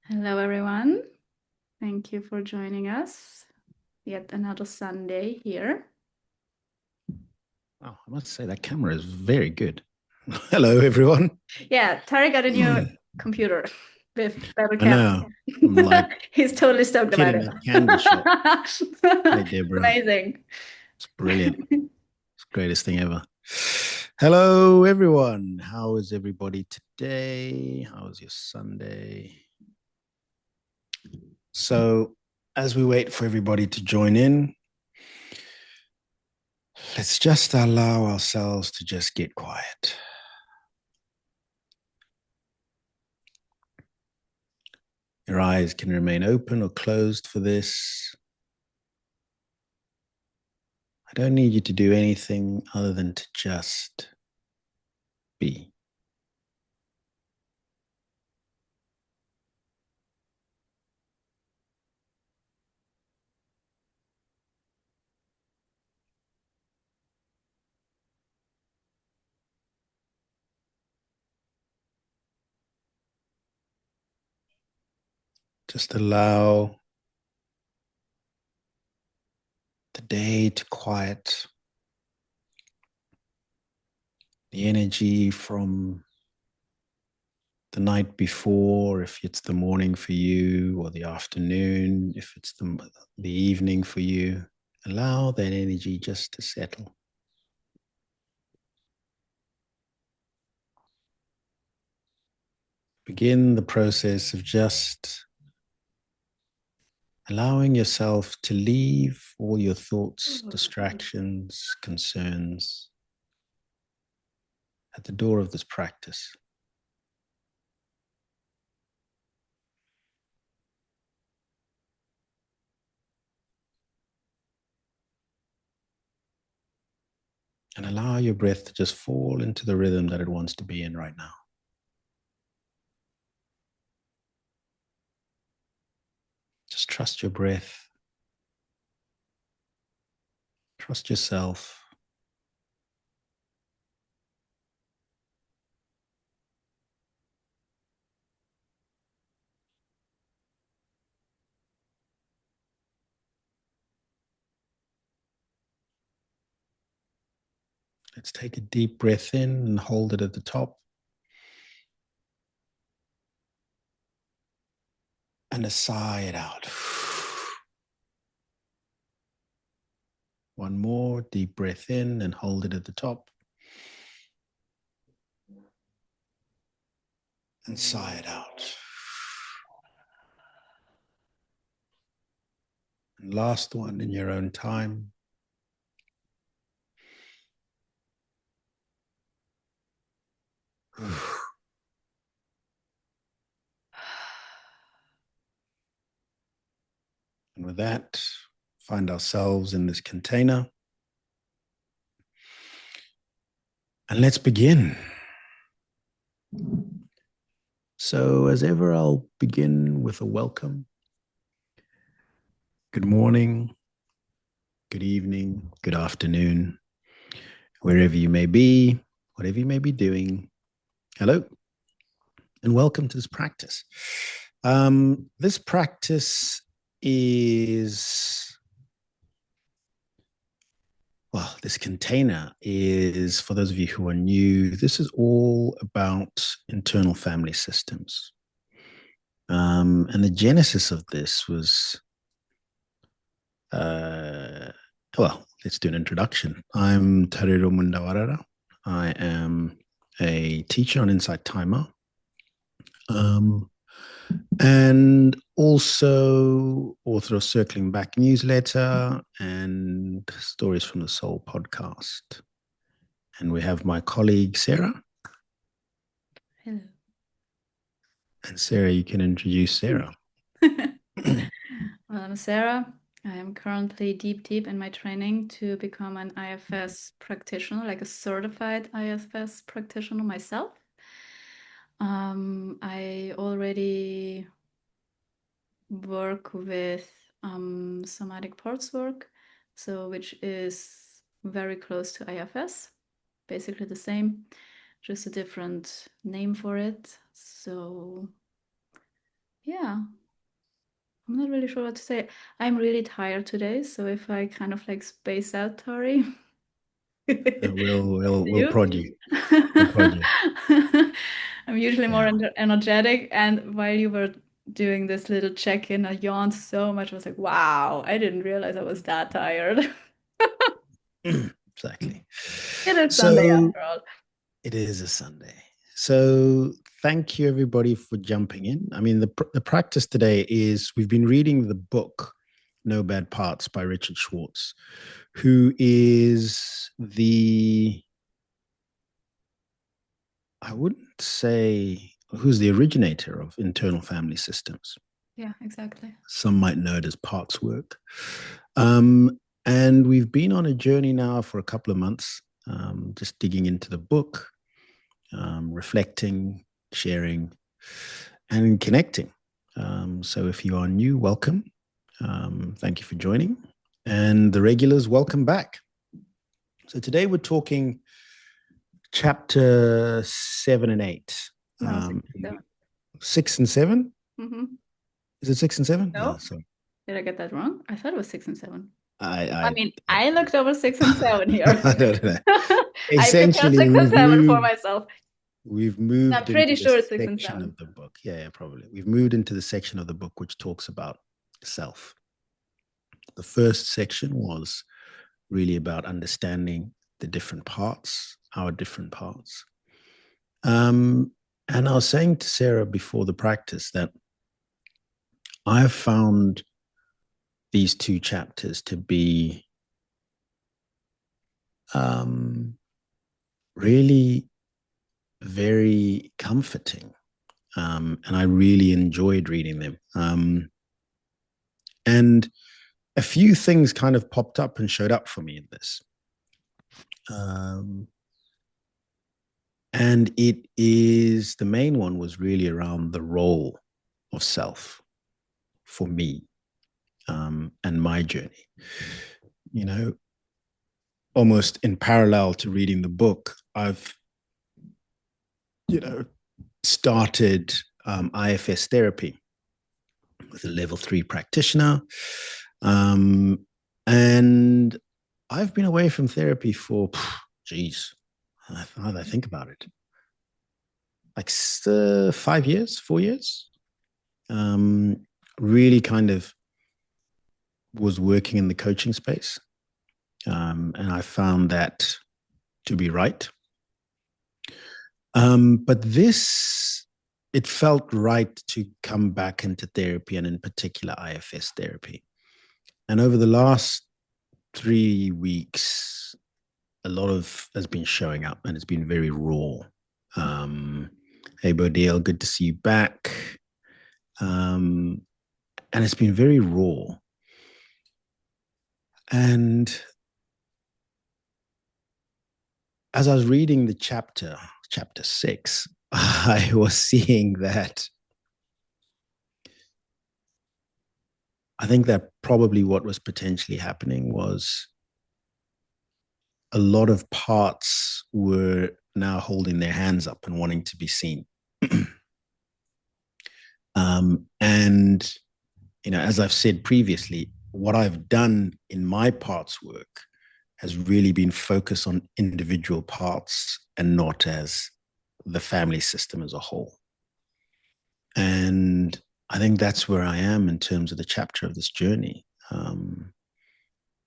Hello, everyone. Thank you for joining us. Yet another Sunday here. Oh, I must say that camera is very good. Hello, everyone. Yeah, Tari got a new computer with better I camera. know. I'm like He's totally stoked kid about in it. a candy shop. Hey, Deborah. Amazing. It's brilliant. It's the greatest thing ever. Hello, everyone. How is everybody today? How was your Sunday? So, as we wait for everybody to join in, let's just allow ourselves to just get quiet. Your eyes can remain open or closed for this. I don't need you to do anything other than to just be. Just allow the day to quiet, the energy from the night before, if it's the morning for you, or the afternoon, if it's the evening for you. Allow that energy just to settle. Begin the process of just allowing yourself to leave all your thoughts, distractions, concerns at the door of this practice. And allow your breath to just fall into the rhythm that it wants to be in right now. Just trust your breath. Trust yourself. Let's take a deep breath in and hold it at the top. And a sigh it out. One more deep breath in and hold it at the top. And sigh it out. And last one in your own time. And with that, find ourselves in this container. And let's begin. So, as ever, I'll begin with a welcome. Good morning, good evening, good afternoon, wherever you may be, whatever you may be doing. Hello, and welcome to this practice. This practice is, well, this container is, for those of you who are new, this is all about internal family systems. And the genesis of this was, well, let's do an introduction. I'm Tariro Mundawarara. I am a teacher on Insight Timer. And also author of Circling Back newsletter and Stories from the Soul podcast. And we have my colleague, Sarah. Hello. And Sarah, you can introduce Sarah. Well, I'm Sarah. I am currently deep in my training to become an IFS practitioner, like a certified IFS practitioner myself. I already work with somatic parts work, so which is very close to IFS, basically the same, just a different name for it. So Yeah, I'm not really sure what to say. I'm really tired today, so if I kind of like space out, Tori, We'll you. prod you. We'll prod you. I'm usually more Yeah. energetic, and while you were doing this little check-in, I yawned so much. I was like, wow, I didn't realize I was that tired. Exactly. It is Sunday So after all. it is a Sunday. So thank you everybody for jumping in. I mean, the practice today is we've been reading the book No Bad Parts by Richard Schwartz, who is I wouldn't say who's the originator of internal family systems. Yeah, exactly. Some might know it as parts work. And we've been on a journey now for a couple of months, just digging into the book, reflecting, sharing, and connecting. So if you are new, welcome. Thank you for joining. And the regulars, welcome back. So today we're talking chapter 7 and 8. No, 67. 6 and 7? Mm-hmm. Is it 6 and 7? No, Sorry. did I get that wrong? I thought it was 6 and 7. I, I I, mean, I, I looked over 6 and 7 here. I don't know. I prepared Essentially, 6 and 7 for myself. we've I'm moved pretty into sure this it's six and section seven. of the book. Yeah, probably. We've moved into the section of the book which talks about self. The first section was really about understanding the different parts, our different parts. And I was saying to Sarah before the practice that I've found these two chapters to be really very comforting. And I really enjoyed reading them. And a few things kind of popped up and showed up for me in this. And the main one was really around the role of self for me, and my journey. You know, almost in parallel to reading the book, I've, started IFS therapy with a level 3 practitioner. And I've been away from therapy for, geez, now that I think about it, like 5 years, 4 years. Really kind of was working in the coaching space. And I found that to be right. But it felt right to come back into therapy, and in particular IFS therapy. And over the last 3 weeks, a lot of has been showing up, and it's been very raw. Hey, Bodil, good to see you back. And it's been very raw. And as I was reading the chapter 6, I was seeing that I think that probably what was potentially happening was a lot of parts were now holding their hands up and wanting to be seen. And, as I've said previously, what I've done in my parts work has really been focused on individual parts and not as the family system as a whole. And I think that's where I am in terms of the chapter of this journey.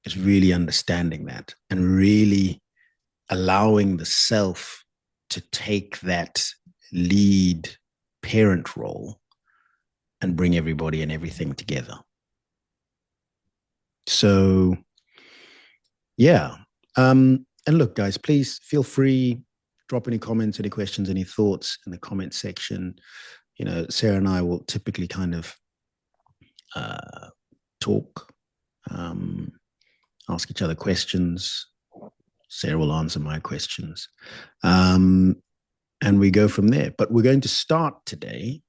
Is really understanding that and really allowing the self to take that lead parent role and bring everybody and everything together. So, yeah. And look, guys, please feel free, drop any comments, any questions, any thoughts in the comment section. Sarah and I will typically kind of talk, ask each other questions. Sarah will answer my questions. And we go from there. But we're going to start today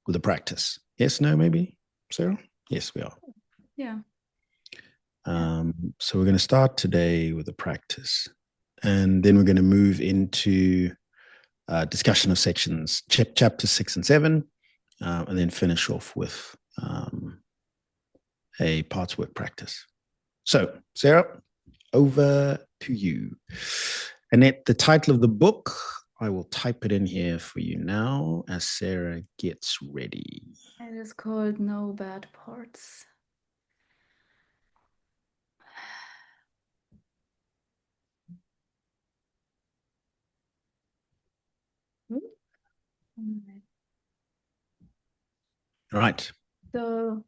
with a practice. Yes, no, maybe, Sarah? Yes, we are. Yeah. So we're going to start today with a practice. And then we're going to move into discussion of sections, chapter 6 and 7. and then finish off with a parts work practice. So, Sarah, over to you. Annette, the title of the book, I will type it in here for you now as Sarah gets ready. It is called No Bad Parts. All right. So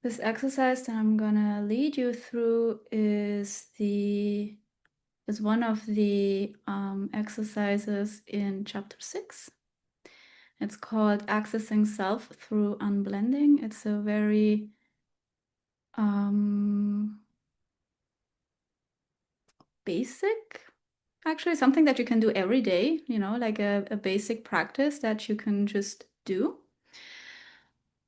this exercise that I'm gonna lead you through is one of the exercises in chapter 6. It's called Accessing Self through Unblending. It's a very basic, actually something that you can do every day, like a basic practice that you can just do.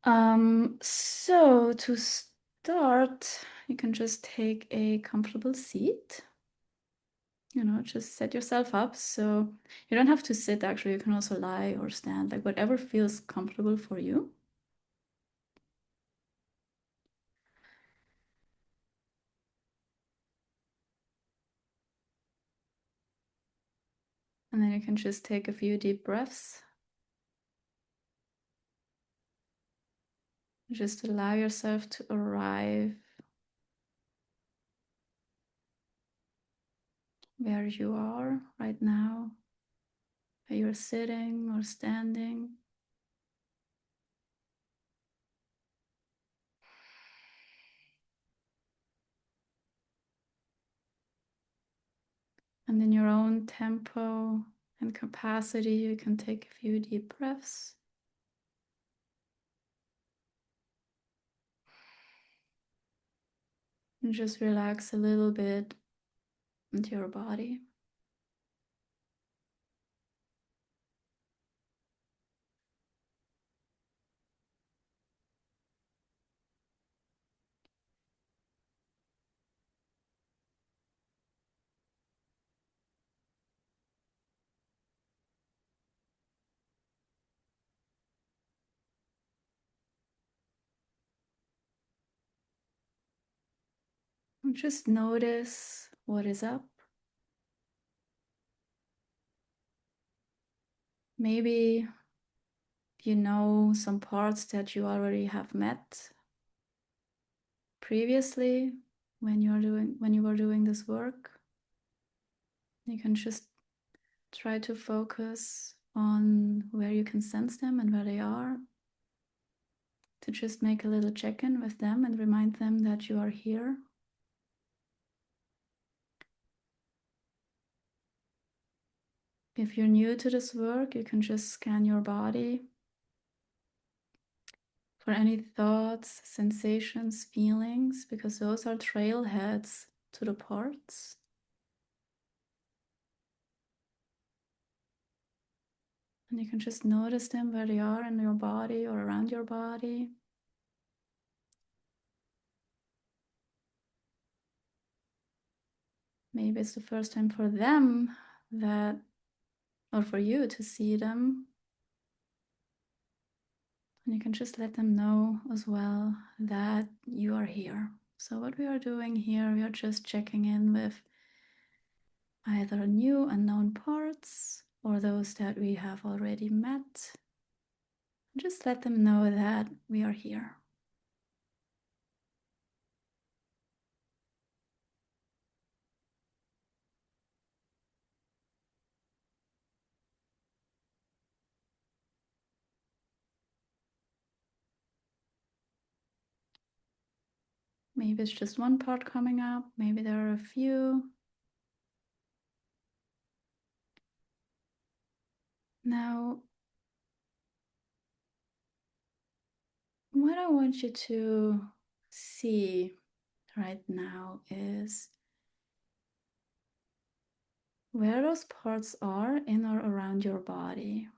So to start, you can just take a comfortable seat. Just set yourself up. So you don't have to sit, actually. You can also lie or stand, like whatever feels comfortable for you. And then you can just take a few deep breaths. Just allow yourself to arrive where you are right now, where you're sitting or standing. And in your own tempo and capacity, you can take a few deep breaths. And just relax a little bit into your body. And just notice what is up. Maybe you know some parts that you already have met previously when you were doing this work. You can just try to focus on where you can sense them and where they are, to just make a little check-in with them and remind them that you are here. If you're new to this work, you can just scan your body for any thoughts, sensations, feelings, because those are trailheads to the parts. And you can just notice them where they are in your body or around your body. Maybe it's the first time for them or for you to see them. And you can just let them know as well that you are here. So what we are doing here, we are just checking in with either new unknown parts or those that we have already met. Just let them know that we are here. Maybe it's just one part coming up. Maybe there are a few. Now, what I want you to see right now is where those parts are in or around your body.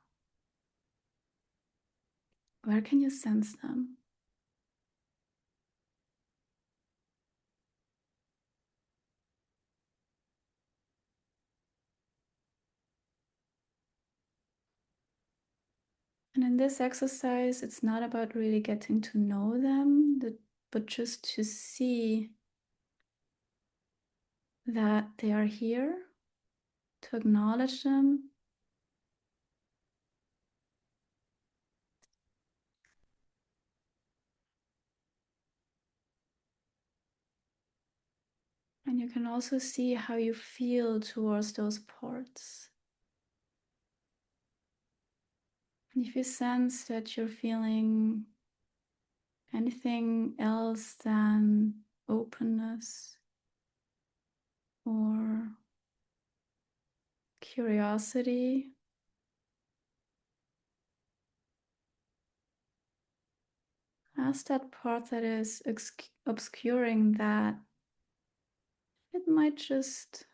Where can you sense them? this exercise, it's not about really getting to know them, but just to see that they are here, to acknowledge them. And you can also see how you feel towards those parts. And if you sense that you're feeling anything else than openness or curiosity, ask that part that is obscuring that. It might just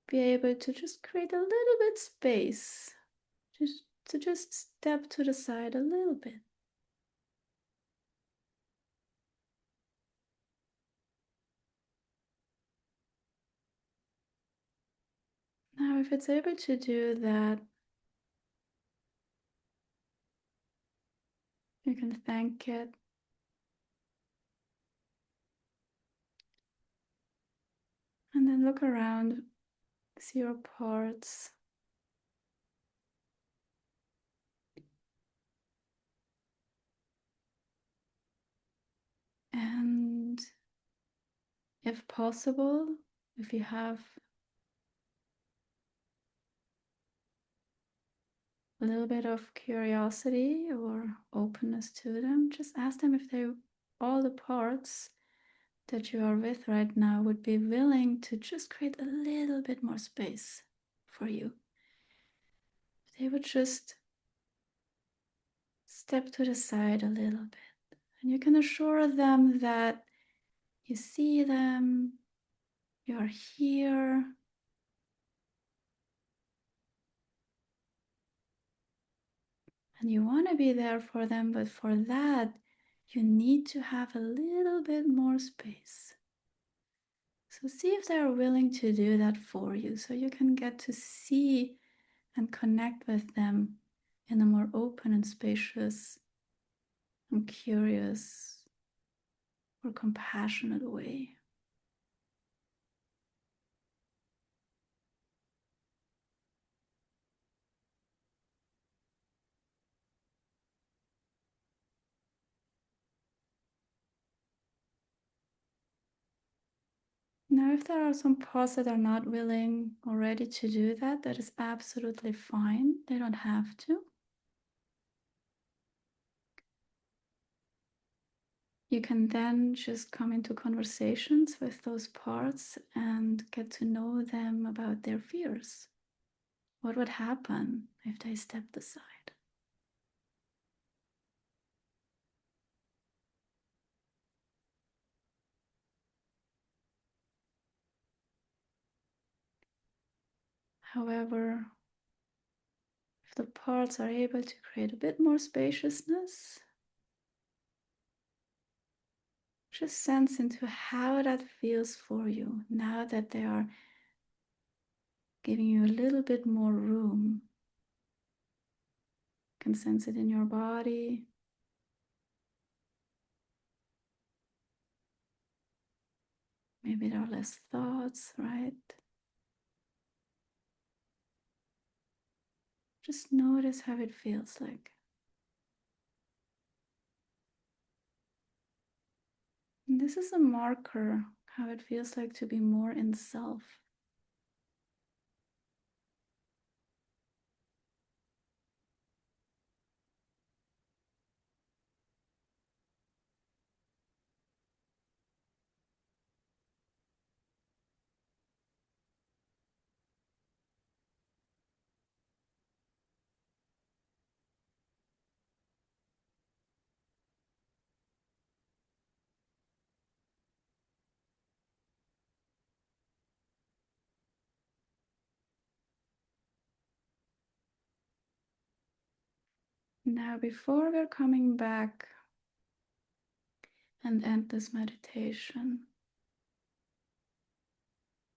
be able to just create a little bit space, just step to the side a little bit. Now, if it's able to do that, you can thank it. And then look around, see your parts. And if possible, if you have a little bit of curiosity or openness to them, just ask them if they, all the parts that you are with right now, would be willing to just create a little bit more space for you. They would just step to the side a little bit. And you can assure them that you see them, you're here. And you want to be there for them, but for that, you need to have a little bit more space. So see if they're willing to do that for you, so you can get to see and connect with them in a more open and spacious and curious or compassionate way. Now, if there are some parts that are not willing or ready to do that, that is absolutely fine. They don't have to. You can then just come into conversations with those parts and get to know them about their fears. What would happen if they stepped aside? However, if the parts are able to create a bit more spaciousness, just sense into how that feels for you now that they are giving you a little bit more room. You can sense it in your body. Maybe there are less thoughts, right? Just notice how it feels like. And this is a marker how it feels like to be more in self. Now, before we're coming back and end this meditation,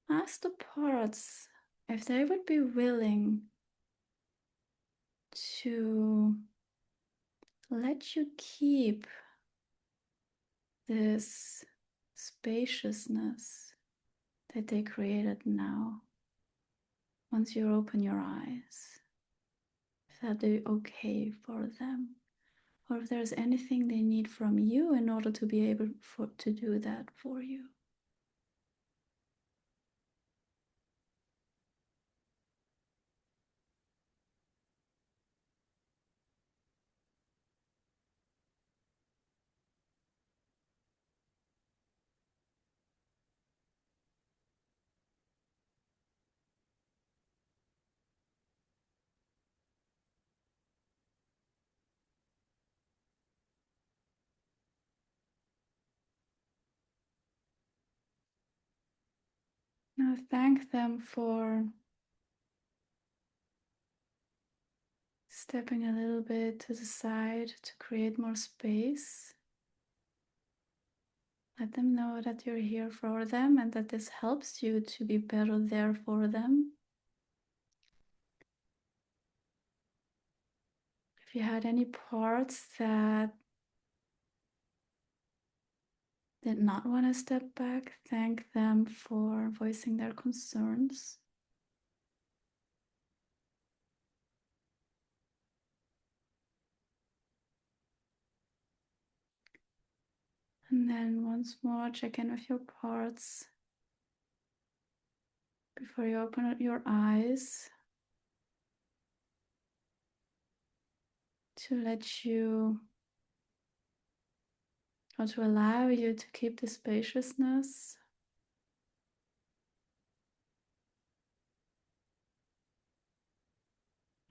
ask the parts if they would be willing to let you keep this spaciousness that they created now. Once you open your eyes, if that be okay for them, or if there's anything they need from you in order to be able to do that for you. Now thank them for stepping a little bit to the side to create more space. Let them know that you're here for them and that this helps you to be better there for them. If you had any parts that did not want to step back, thank them for voicing their concerns. And then once more, check in with your parts before you open your eyes to let you, or to allow you to keep the spaciousness.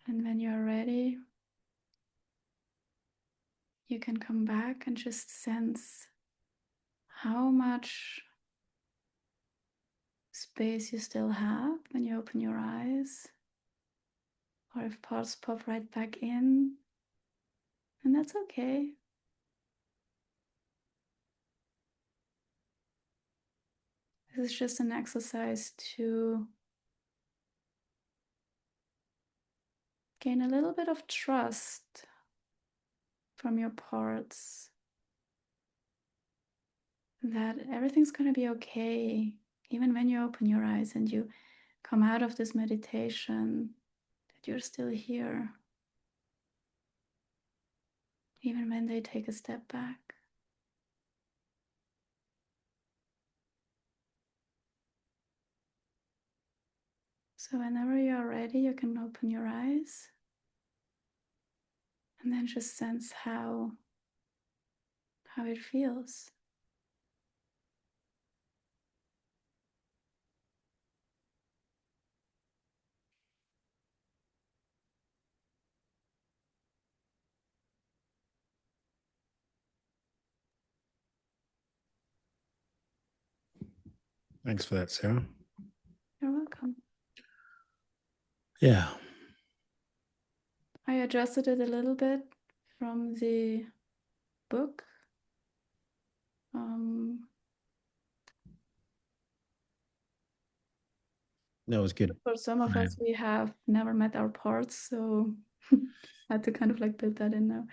And when you're ready, you can come back and just sense how much space you still have when you open your eyes, or if parts pop right back in, and that's okay. This is just an exercise to gain a little bit of trust from your parts that everything's going to be okay, even when you open your eyes and you come out of this meditation, that you're still here, even when they take a step back. So whenever you're ready, you can open your eyes and then just sense how it feels. Thanks for that, Sarah. You're welcome. Yeah. I adjusted it a little bit from the book. That was good. For some of us, we have never met our parts, so I had to kind of like build that in now.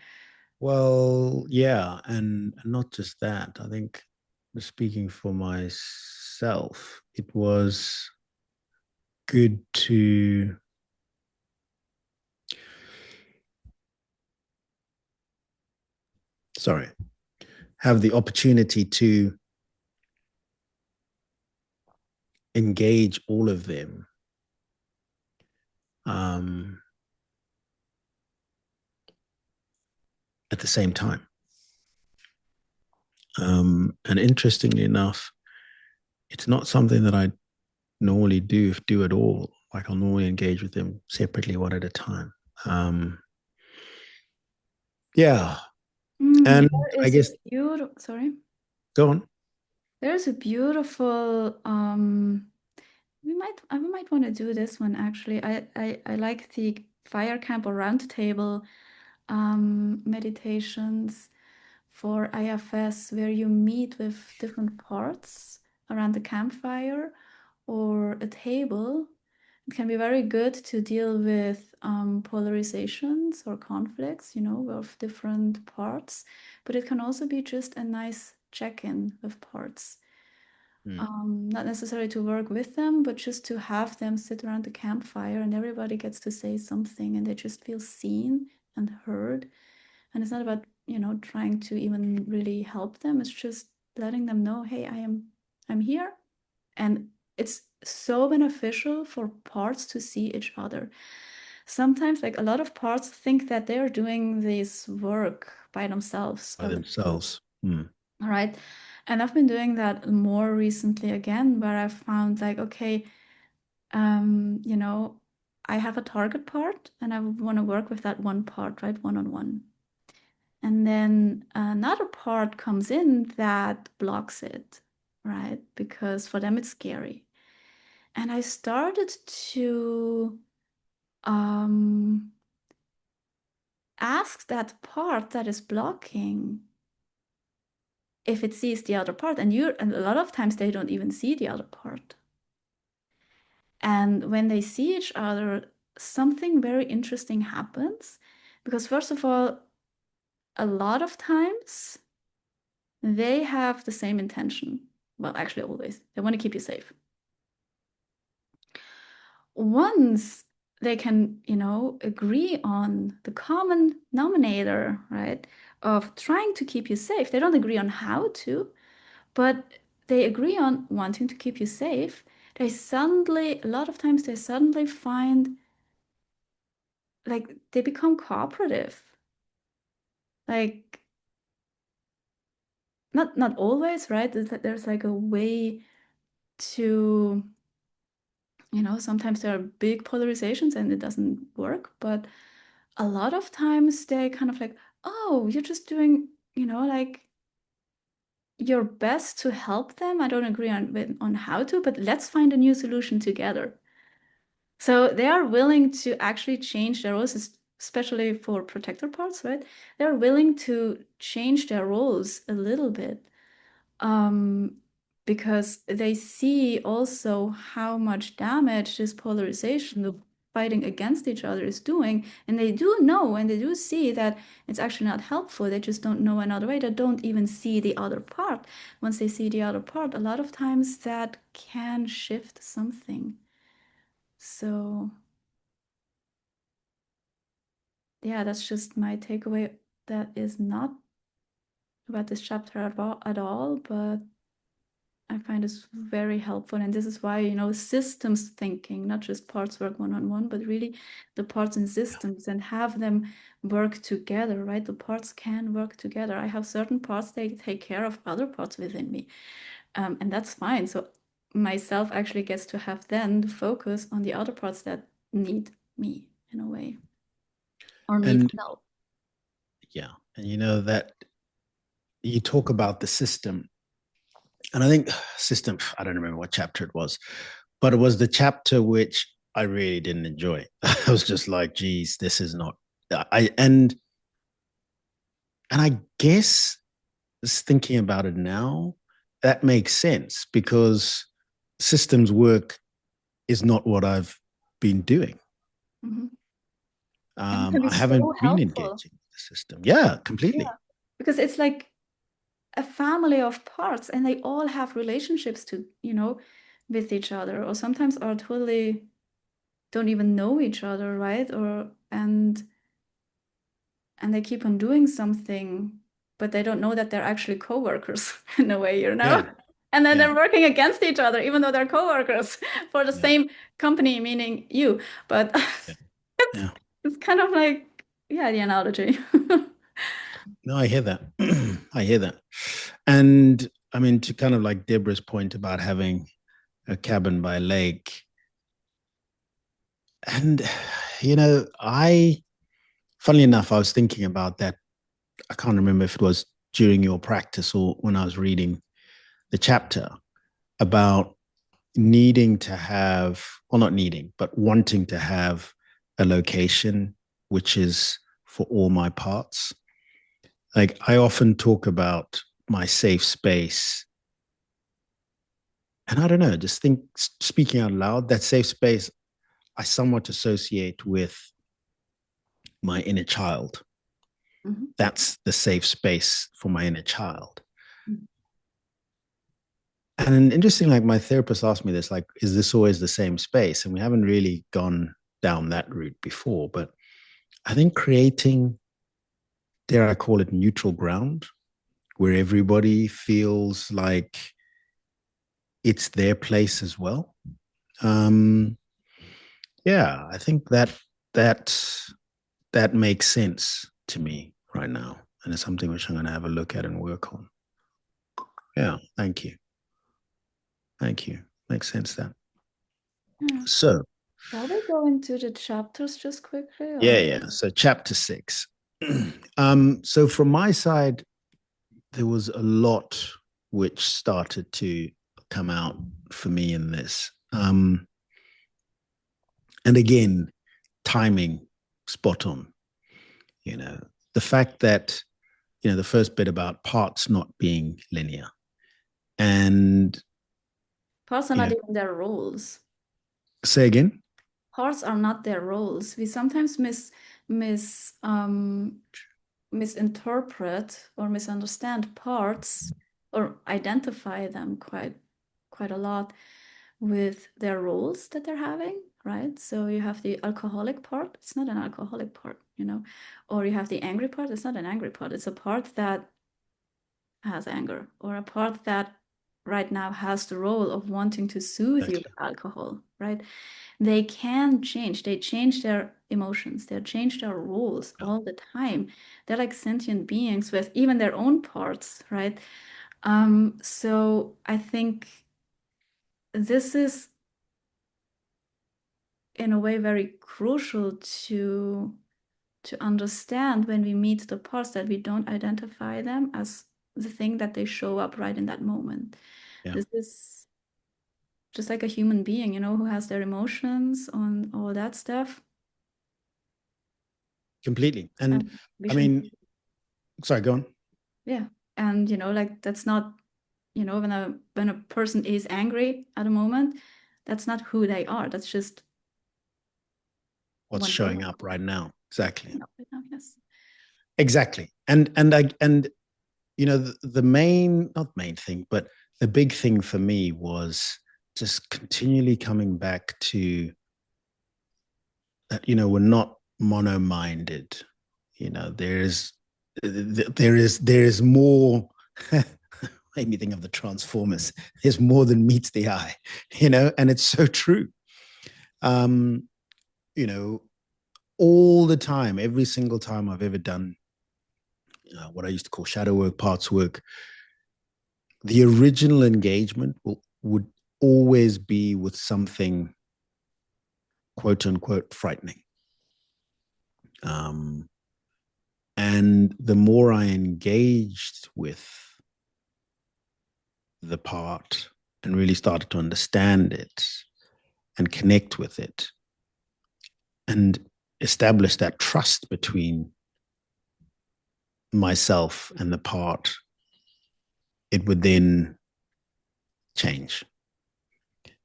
Well, yeah, and not just that. I think speaking for myself, it was good to have the opportunity to engage all of them at the same time. And interestingly enough, it's not something that I normally do at all. Like I'll normally engage with them separately, one at a time. Yeah, and I guess Sorry. go on. There's a beautiful we might want to do this one actually. I like the fire camp or round table meditations for IFS where you meet with different parts around the campfire or a table It can be very good to deal with polarizations or conflicts, of different parts, but it can also be just a nice check-in with parts. Mm. Not necessarily to work with them, but just to have them sit around the campfire and everybody gets to say something and they just feel seen and heard. And it's not about, trying to even really help them. It's just letting them know, hey, I'm here. And it's so beneficial for parts to see each other. Sometimes, like a lot of parts think that they're doing this work by themselves. By themselves. Mm. All right. And I've been doing that more recently again, where I found like, okay, um, you know, I have a target part and I want to work with that one part, right? One on one. And then another part comes in that blocks it, right? Because for them it's scary. And I started to um, ask that part that is blocking if it sees the other part. And a lot of times they don't even see the other part. And when they see each other, something very interesting happens. Because first of all, a lot of times they have the same intention. Well, actually, always. They want to keep you safe. Once they can, agree on the common denominator, right, of trying to keep you safe, they don't agree on how to, but they agree on wanting to keep you safe. A lot of times, they suddenly find like they become cooperative. Like, not always, right? There's like a way to, sometimes there are big polarizations and it doesn't work, but a lot of times they kind of like, oh, you're just doing, like your best to help them. I don't agree on how to, but let's find a new solution together. So they are willing to actually change their roles, especially for protector parts, right? They're willing to change their roles a little bit, um, because they see also how much damage this polarization, the fighting against each other, is doing. And they do know and they do see that it's actually not helpful. They just don't know another way. They don't even see the other part. Once they see the other part, a lot of times that can shift something. So, yeah, that's just my takeaway. That is not about this chapter at all, but I find this very helpful. And this is why, systems thinking, not just parts work one-on-one, but really the parts and systems and have them work together, right? The parts can work together. I have certain parts, they take care of other parts within me. And that's fine. So myself actually gets to have then the focus on the other parts that need me in a way or need And help. yeah, and that you talk about the system, and I think system, I don't remember what chapter it was, but it was the chapter which I really didn't enjoy. I was just like, geez, this is not I and I guess just thinking about it now, that makes sense because systems work is not what I've been doing. Mhm. And it can be I haven't so been helpful. engaging the system. Yeah, Yeah. completely. Because it's like a family of parts and they all have relationships to, with each other, or sometimes are totally don't even know each other, right? And they keep on doing something, but they don't know that they're actually coworkers in a way, Yeah, And then yeah, they're working against each other, even though they're coworkers for the yeah, same company, meaning you. But yeah, it's yeah. it's kind of like, yeah, the analogy. No, I hear that. I hear that. And I mean, to kind of like Deborah's point about having a cabin by a lake, and funnily enough, I was thinking about that. I can't remember if it was during your practice or when I was reading the chapter about needing to have, well, not needing, but wanting to have a location which is for all my parts. Like I often talk about my safe space. And I don't know, just think speaking out loud, that safe space, I somewhat associate with my inner child. Mm-hmm. That's the safe space for my inner child. Mm-hmm. And interesting, like my therapist asked me this, like, is this always the same space? And we haven't really gone down that route before. But I think creating, dare I call it, neutral ground, where everybody feels like it's their place as well. Um, yeah, I think that that makes sense to me right now, and it's something which I'm going to have a look at and work on. Yeah, thank you, thank you. Makes sense then. Yeah. So Shall we go into the chapters just quickly, yeah, or? yeah. So chapter 6. So from my side, there was a lot which started to come out for me in this. And again, timing spot on. You know, the fact that, the first bit about parts not being linear. And, Parts are you not know, even their roles. say again. Parts are not their roles. We sometimes mis misinterpret or misunderstand parts or identify them quite a lot with their roles that they're having, right? So you have the alcoholic part, it's not an alcoholic part, or you have the angry part, it's not an angry part, it's a part that has anger, or a part that right now has the role of wanting to soothe you Exactly. with alcohol, right? They can change. They change their emotions. They change their roles Yeah. all the time. They're like sentient beings with even their own parts, right? So I think this is in a way very crucial to understand when we meet the parts that we don't identify them as the thing that they show up right in that moment. Yeah. This is just like a human being, who has their emotions on all that stuff. Completely. And We I should, mean, sorry, go on. yeah. And like that's not, when a person is angry at a moment, that's not who they are. That's just What's what they showing are. up right now? Exactly. Right now, yes. Exactly. And the main, not main thing, but the big thing for me was just continually coming back to that, we're not mono-minded. There is more. Made me think of the Transformers. There's more than meets the eye, and it's so true. Um, you know, all the time, every single time I've ever done what I used to call shadow work, parts work, the original engagement would always be with something quote unquote frightening. Um, and the more I engaged with the part and really started to understand it and connect with it and establish that trust between myself and the part, it would then change.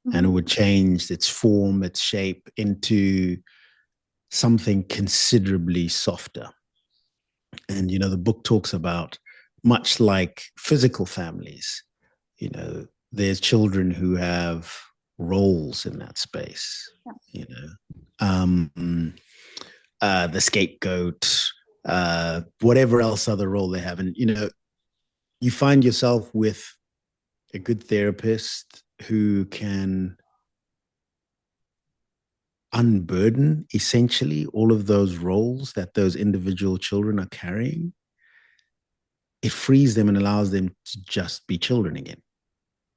And it Mhm. would change its form, its shape into something considerably softer. And, the book talks about, much like physical families, there's children who have roles in that space, Yeah. the scapegoat, whatever else other role they have. And, you find yourself with a good therapist who can unburden essentially all of those roles that those individual children are carrying. It frees them and allows them to just be children again.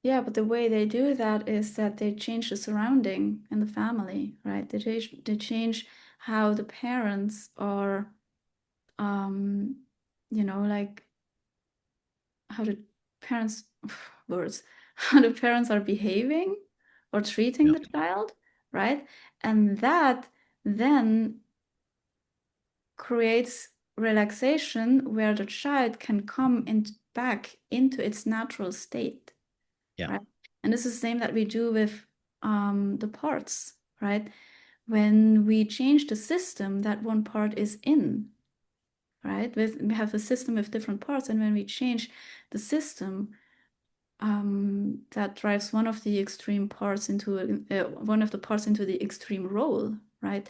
Yeah, but the way they do that is that they change the surrounding in the family, right? They change how the parents are, um, like how the parents words how the parents are behaving or treating Yeah, the child, right? And that then creates relaxation where the child can come back into its natural state, yeah, right? And this is the same that we do with the parts, right? when we change the system that one part is in, right? We have a system with different parts, and when we change the system, that drives one of the extreme parts into one of the parts into the extreme role, right?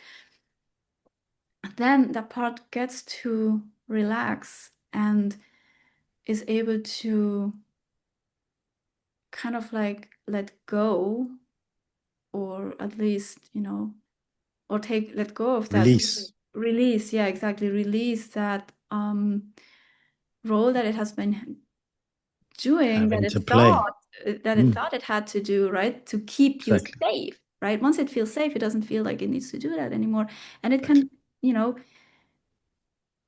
Then that part gets to relax and is able to kind of like let go, or at least, or let go of that Release. release. Yeah, exactly. Release that role that it has been doing, Having to play. that it Mm, thought it had to do, right? To keep you exactly. safe, right? Once it feels safe, it doesn't feel like it needs to do that anymore. And it Exactly. can,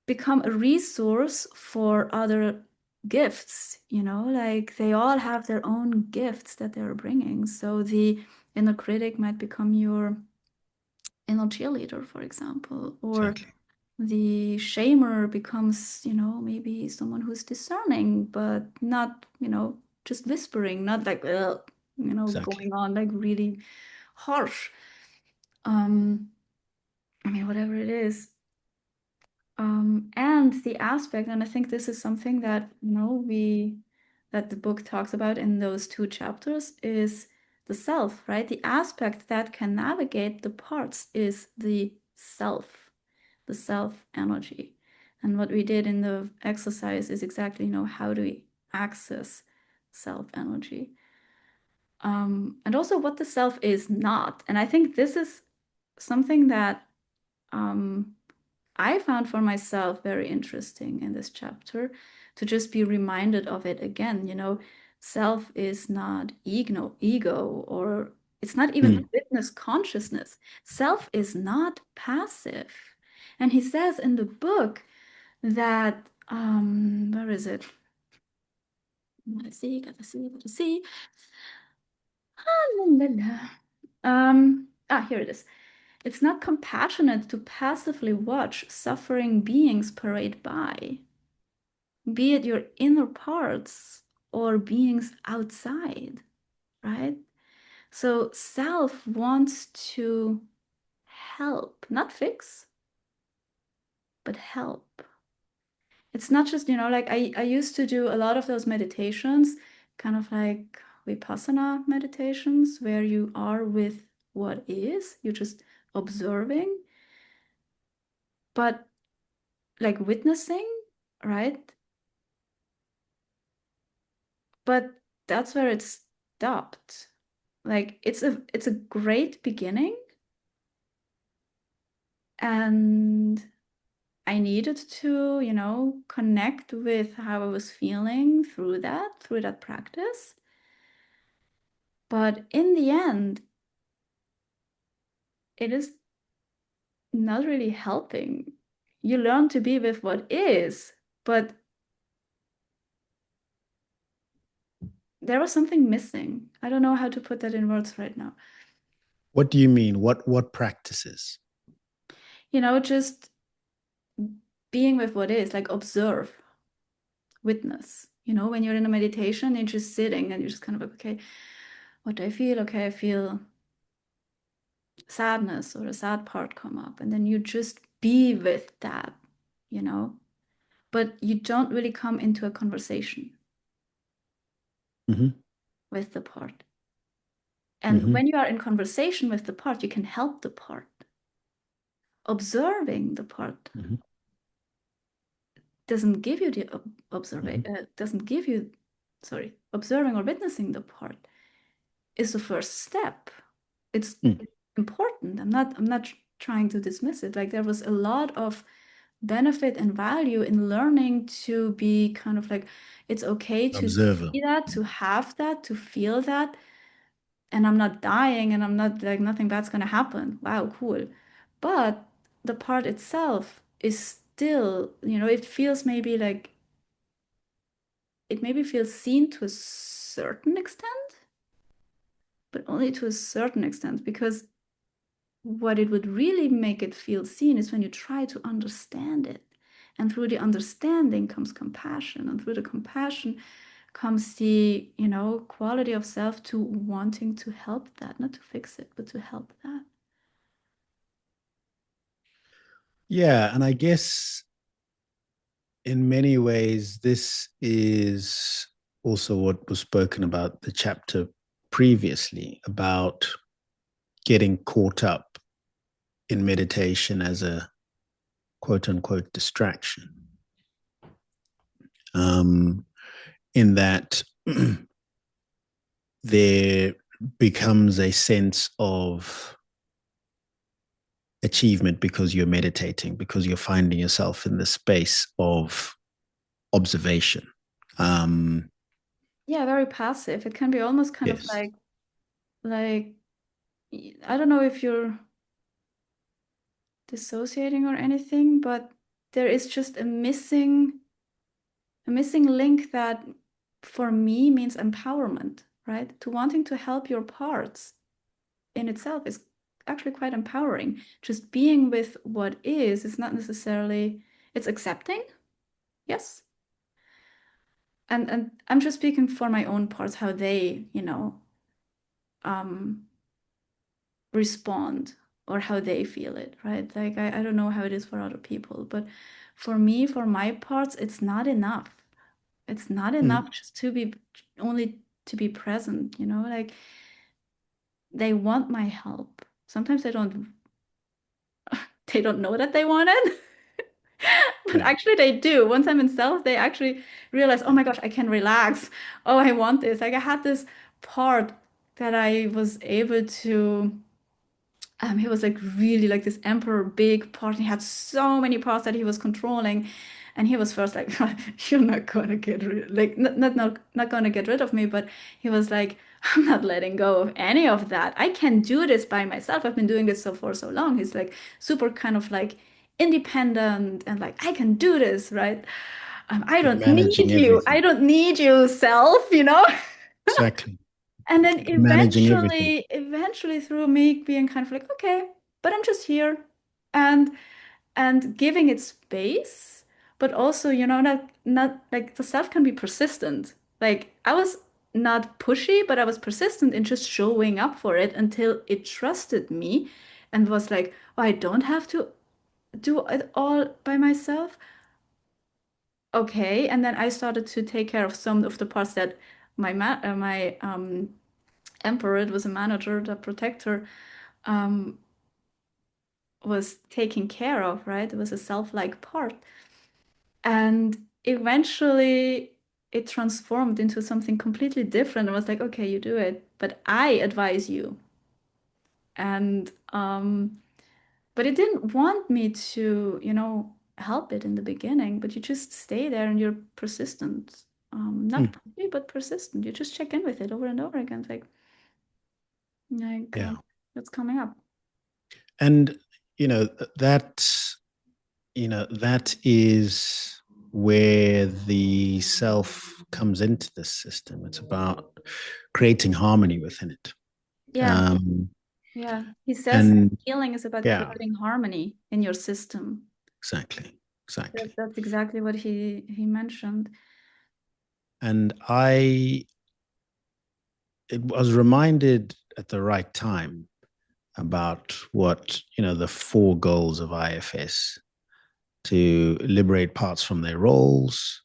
become a resource for other gifts, like they all have their own gifts that they're bringing. So the inner critic might become your inner cheerleader, for example, or Exactly. the shamer becomes, maybe someone who's discerning, but not, just whispering, not like, ugh, Exactly. going on like really harsh. Um, I mean, whatever it is. And the aspect, and I think this is something that, that the book talks about in those two chapters, is the self, right? The aspect that can navigate the parts is the self energy. And what we did in the exercise is exactly, how do we access self energy? And also what the self is not. And I think this is something that I found for myself very interesting in this chapter, to just be reminded of it again. Self is not ego, or it's not even Mm. witness consciousness. Self is not passive. And he says in the book that, where is it? Gotta see. Ah, la, la, la. Here it is. It's not compassionate to passively watch suffering beings parade by, be it your inner parts or beings outside, right? So self wants to help, not fix, but help. It's not just, like I used to do a lot of those meditations, kind of like Vipassana meditations, where you are with what is, you're just observing, but like witnessing, right? But that's where it stopped. Like it's a great beginning, and I needed to, connect with how I was feeling through that practice. But in the end, it is not really helping. You learn to be with what is, but there was something missing. I don't know how to put that in words right now. What do you mean? What practices? Just being with what is, like observe, witness. When you're in a meditation, you're just sitting and you're just kind of like, okay, what do I feel? Okay, I feel sadness or a sad part come up. And then you just be with that, you know, but you don't really come into a conversation Hmm. with the part. And Hmm. when you are in conversation with the part, you can help the part. Observing the part Hmm. doesn't give you the Hmm. doesn't give you, sorry, observing or witnessing the part is the first step. It's Mm. important. I'm not trying to dismiss it. Like there was a lot of benefit and value in learning to be kind of like, it's okay to Observer. see that, to have that, to feel that, and I'm not dying, and I'm not like, nothing bad's gonna happen. Wow, cool. But the part itself is still, it feels maybe like, it maybe feels seen to a certain extent, but only to a certain extent, because what it would really make it feel seen is when you try to understand it. And through the understanding comes compassion. And through the compassion comes the, quality of self to wanting to help that, not to fix it, but to help that. Yeah. And I guess in many ways, this is also what was spoken about the chapter previously about getting caught up in meditation as a quote unquote distraction. Um, in that there becomes a sense of achievement because you're meditating, because you're finding yourself in the space of observation. Um, Yeah, very passive. It can be almost kind of yes. like I don't know if you're dissociating or anything, but there is just a missing link that for me means empowerment, right? To wanting to help your parts in itself is actually quite empowering. Just being with what is not necessarily, it's accepting, yes. And I'm just speaking for my own parts, how they, um respond or how they feel it, right? Like I don't know how it is for other people, but for me, for my parts, it's not enough. It's not Mm. enough just to be only to be present, like they want my help. Sometimes they don't know that they want it. But Yeah. actually they do. Once I'm in self, they actually realize, oh my gosh, I can relax. Oh, I want this. Like I had this part that I was able to he was like really like this emperor big part. He had so many parts that he was controlling, and he was first like, "You're not gonna get rid, like not gonna get rid of me." But he was like, "I'm not letting go of any of that. I can do this by myself. I've been doing this for so long." He's like super kind of like independent and like I can do this, right? I Yeah. don't Managing need you. I everything. don't need you, self. Exactly. And then Managing everything. eventually through me being kind of like, okay, but I'm just here and giving it space, but also, not like the self can be persistent. Like I was not pushy, but I was persistent in just showing up for it until it trusted me and was like, oh, I don't have to do it all by myself. Okay. And then I started to take care of some of the parts that my emperor, it was a manager, the protector, um, was taking care of, right? It was a self-like part. And eventually it transformed into something completely different. I was like, okay, you do it, but I advise you. And but it didn't want me to, help it in the beginning, but you just stay there and you're persistent. Not Mm. pushy, but persistent. You just check in with it over and over again, like Yeah. what's coming up. And, you know, that, that is where the self comes into this system. It's about creating harmony within it. Yeah, Um, yeah. He says and healing is about yeah, creating harmony in your system. exactly. Exactly. That's exactly what he mentioned. And it was reminded at the right time about what, the four goals of IFS: to liberate parts from their roles,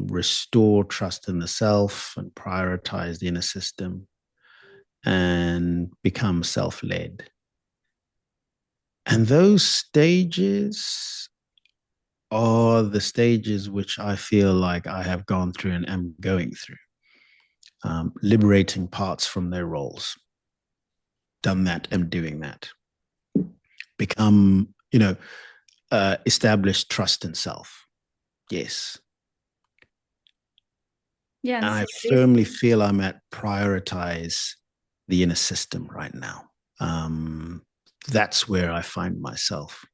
restore trust in the self, and prioritize the inner system, and become self led. And those stages are the stages which I feel like I have gone through and am going through. Liberating parts from their roles. Done that, am doing that. Become, establish trust in self. Yes. Yeah, And so I these, firmly feel I'm at prioritize the inner system right now. That's where I find myself.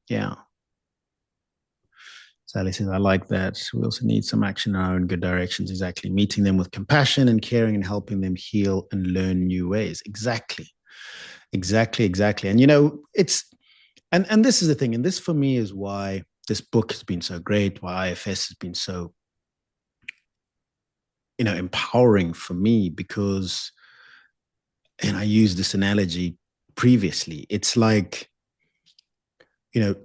Yeah. Sally says, I like that. We also need some action in our own good directions. Exactly. Meeting them with compassion and caring and helping them heal and learn new ways. Exactly. Exactly. Exactly. And, and this is the thing. And this for me is why this book has been so great, why IFS has been so, empowering for me, because, and I used this analogy previously, it's like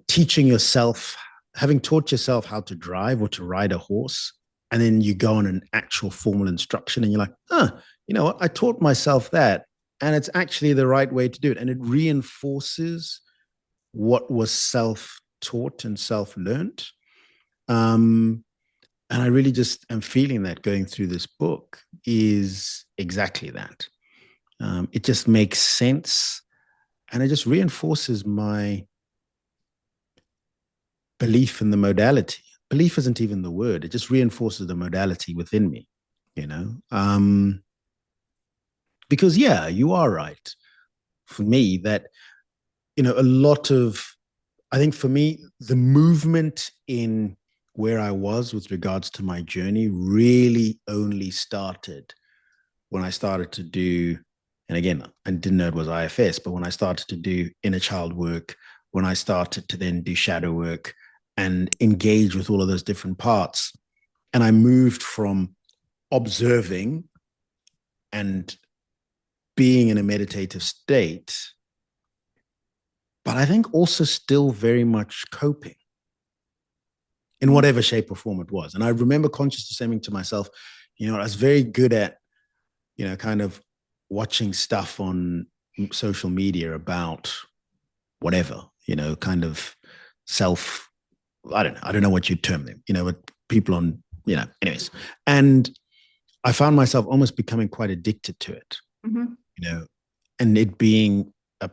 teaching yourself, having taught yourself how to drive or to ride a horse, and then you go on an actual formal instruction and you're like, you know what? I taught myself that, and it's actually the right way to do it. And it reinforces what was self-taught and self-learned. And I really just am feeling that going through this book is exactly that. It just makes sense, and it just reinforces my belief in the modality. Belief isn't even the word. It just reinforces the modality within me, you know? Because, yeah, you are right. For me, that, a lot of, I think for me, the movement in where I was with regards to my journey really only started when I started to do, and again, I didn't know it was IFS, but when I started to do inner child work, when I started to then do shadow work and engage with all of those different parts. And I moved from observing and being in a meditative state, but I think also still very much coping in whatever shape or form it was. And I remember consciously saying to myself, I was very good at, kind of watching stuff on social media about whatever, kind of self, I don't know what you'd term them, but people on, anyways. And I found myself almost becoming quite addicted to it, and it being a,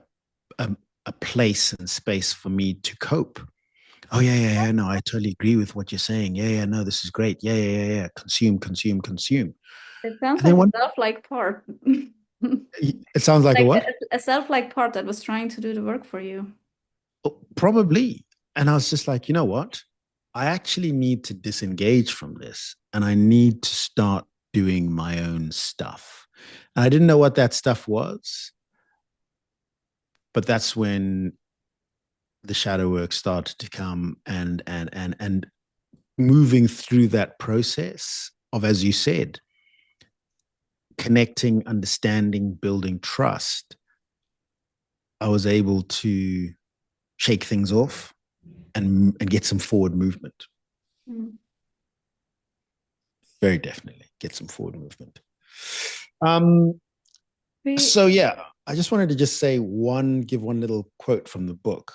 a place and space for me to cope. Oh, yeah. No, I totally agree with what you're saying. Yeah. No, this is great. Yeah. Consume, consume, consume. It sounds And then like a one, self-like part. it sounds like a Like what? a self-like part that was trying to do the work for you. Oh, probably. And I was just like, you know what? I actually need to disengage from this and I need to start doing my own stuff. And I didn't know what that stuff was, but that's when the shadow work started to come, and moving through that process of, as you said, connecting, understanding, building trust. I was able to shake things off and get some forward movement. Mm. Very definitely get some forward movement. Um, We, so yeah, I just wanted to just give one little quote from the book.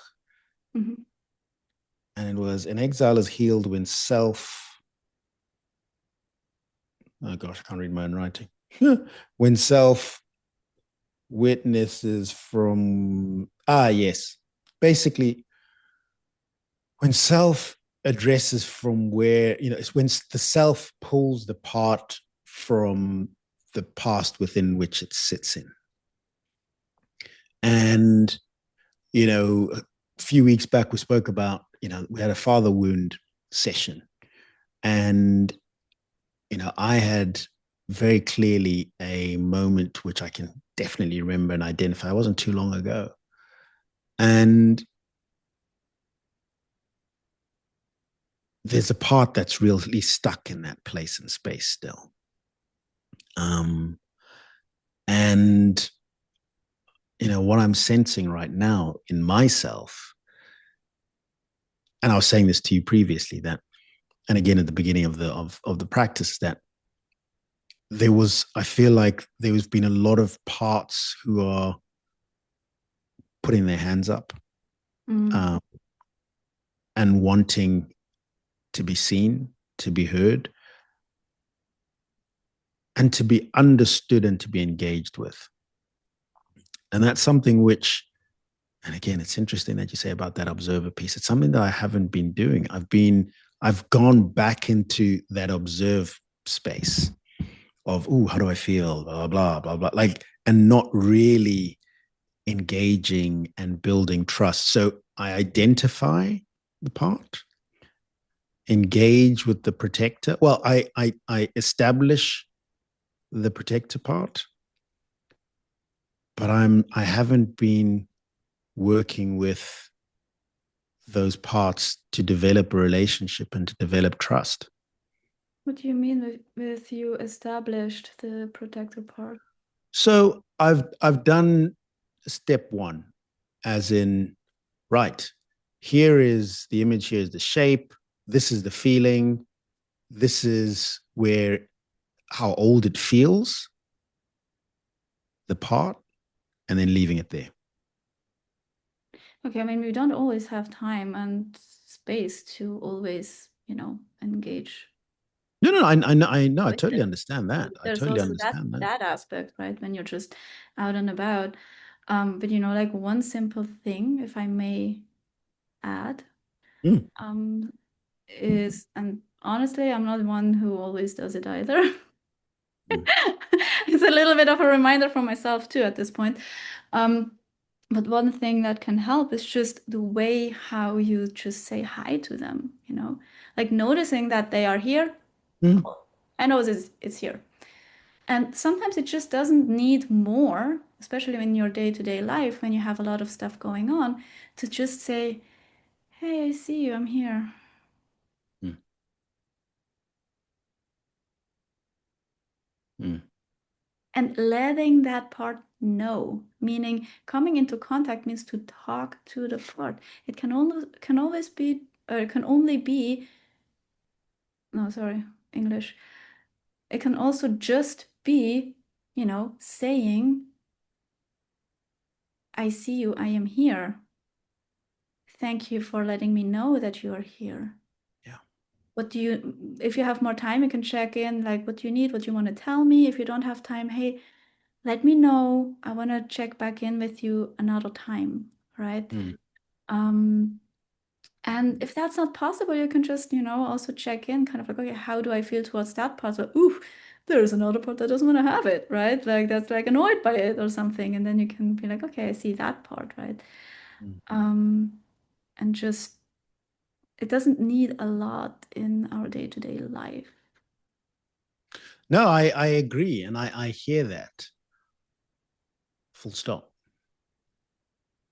mhm. And it was, an exile is healed when oh gosh, I can't read my own writing. When self witnesses from, yes, basically when self addresses from where, it's when the self pulls the part from the past within which it sits in. And, a few weeks back, we spoke about, we had a father wound session. And, I had very clearly a moment which I can definitely remember and identify. It wasn't too long ago. And there's a part that's really stuck in that place and space still. And what I'm sensing right now in myself, and I was saying this to you previously, that, and again at the beginning of the practice, that I feel like there has been a lot of parts who are putting their hands up, Mm. um, and wanting to be seen, to be heard, and to be understood and to be engaged with. And that's something which, and again, it's interesting that you say about that observer piece. It's something that I haven't been doing. I've gone back into that observe space of, oh, how do I feel? Blah, blah, blah, blah. Like, and not really engaging and building trust. So I identify the part, engage with the protector. Well, I establish the protector part, but I haven't been working with those parts to develop a relationship and to develop trust. What do you mean with you established the protector part? So I've done step one, as in, right, here is the image, here's the shape, this is the feeling, this is where how old it feels, the part, and then leaving it there. Okay, I mean, we don't always have time and space to always, engage. No, I know, I With totally it. understand that. I There's totally also that understand that. that aspect, right? When you're just out and about. But like one simple thing, if I may add, Mm, um, is, and honestly, I'm not one who always does it either. mm, It's a little bit of a reminder for myself too at this point. Um, but one thing that can help is just the way how you just say hi to them, like noticing that they are here. mm, Oh, I know it's here. And sometimes it just doesn't need more, especially in your day-to-day life when you have a lot of stuff going on, to just say, "Hey, I see you, I'm here." mm, mm. And letting that part know, meaning coming into contact means to talk to the part. It can always be, or it can only be, no, sorry, English. It can also just be, saying, "I see you, I am here. Thank you for letting me know that you are here. Yeah. If you have more time, you can check in, like, what do you need, what you want to tell me. If you don't have time, hey, let me know. I want to check back in with you another time, right? Mm. Um, and if that's not possible, you can just, also check in, kind of like, okay, how do I feel towards that part? So, ooh, there's another part that doesn't want to have it, right? Like that's like annoyed by it or something. And then you can be like, okay, I see that part, right? Mm. Um, and just it doesn't need a lot in our day-to-day life. No, I agree. And I hear that. Full stop.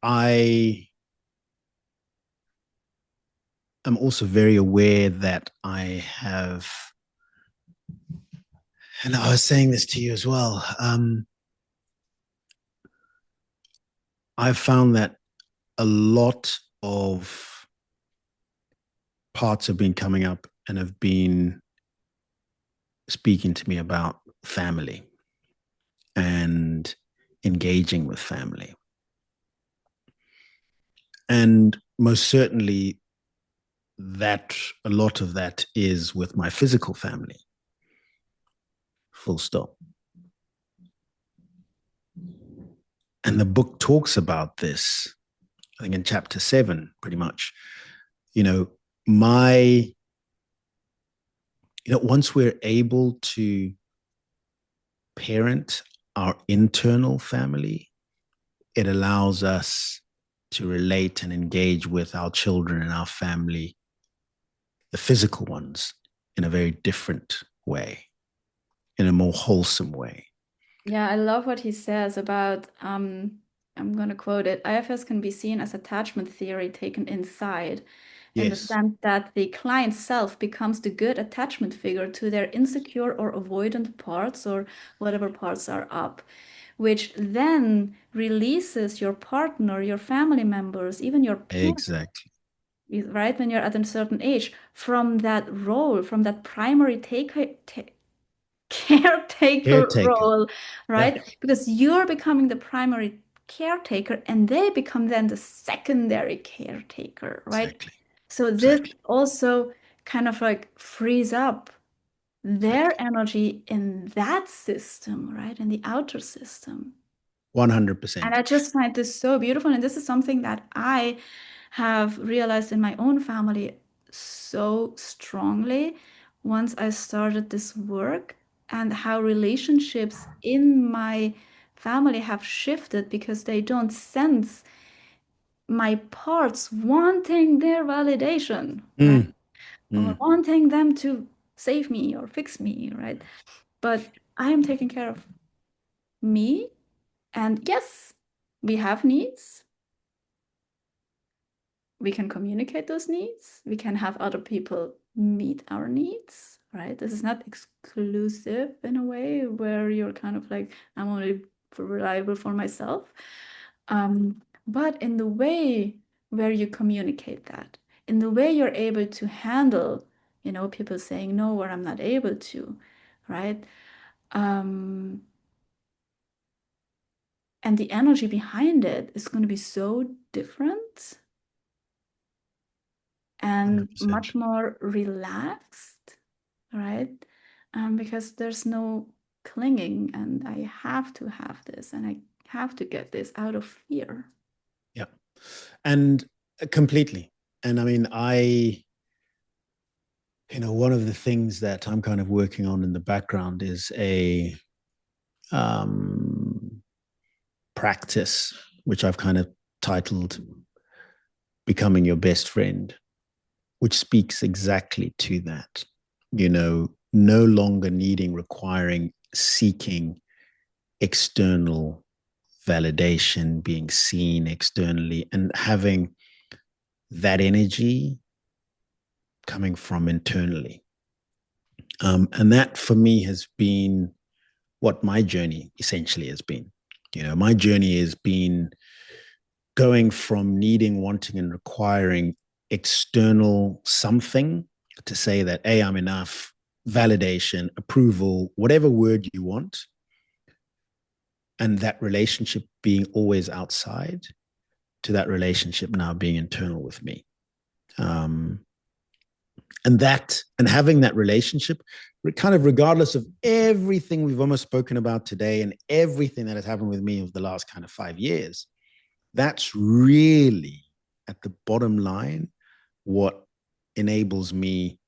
I am also very aware that I have, and I was saying this to you as well. I've found that a lot of parts have been coming up and have been speaking to me about family and engaging with family. And most certainly, that a lot of that is with my physical family. Full stop. And the book talks about this, I think in chapter 7, pretty much. You know, my, once we're able to parent our internal family, it allows us to relate and engage with our children and our family, the physical ones, in a very different way, in a more wholesome way. Yeah, I love what he says about, I'm going to quote it, IFS can be seen as attachment theory taken inside, in the Yes, sense that the client self becomes the good attachment figure to their insecure or avoidant parts or whatever parts are up, which then releases your partner, your family members, even your parents, exactly. right, when you're at a certain age, from that role, from that primary caretaker Caretaker. role, Yeah, right? Because you're becoming the primary caretaker and they become then the secondary caretaker, right? exactly. So this Exactly. also kind of like frees up their Exactly. energy in that system, right? In the outer system. And 100%. I just find this so beautiful. And this is something that I have realized in my own family so strongly once I started this work, and how relationships in my family have shifted because they don't sense my parts wanting their validation, right? Mm, Or mm, wanting them to save me or fix me, right? But I am taking care of me. And yes, we have needs. We can communicate those needs. We can have other people meet our needs, right? This is not exclusive in a way where you're kind of like, I'm only reliable for myself. But in the way where you communicate that, in the way you're able to handle, people saying no or I'm not able to, right? Um, and the energy behind it is going to be so different and 100%. much more relaxed, right? Because there's no clinging, and I have to have this, and I have to get this out of fear. Yeah. And completely. And I mean, one of the things that I'm kind of working on in the background is a um, practice, which I've kind of titled Becoming Your Best Friend, which speaks exactly to that. No longer requiring, seeking external validation, being seen externally, and having that energy coming from internally. And that for me has been what my journey essentially has been. My journey has been going from needing, wanting, and requiring external something to say that, hey, I'm enough, validation, approval, whatever word you want, and that relationship being always outside, to that relationship now being internal with me. Um, and having that relationship, kind of regardless of everything we've almost spoken about today and everything that has happened with me over the last kind of 5 years, that's really at the bottom line what enables me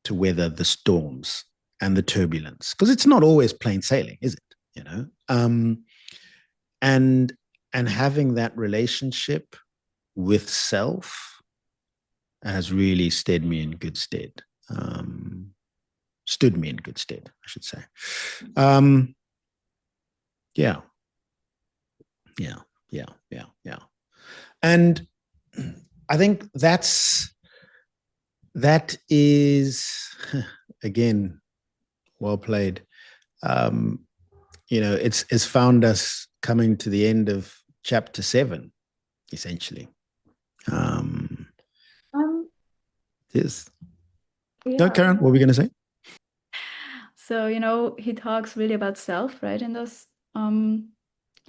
to weather the storms and the turbulence, because it's not always plain sailing, is it? And having that relationship with self has really stood me in good stead. Stood me in good stead, I should say. Um, yeah, yeah, yeah. And I think that is again well played. Um, it's found us coming to the end of chapter 7, essentially. Um, Um, yes. No, yeah. Karen, what were we going to say? So, he talks really about self, right, in those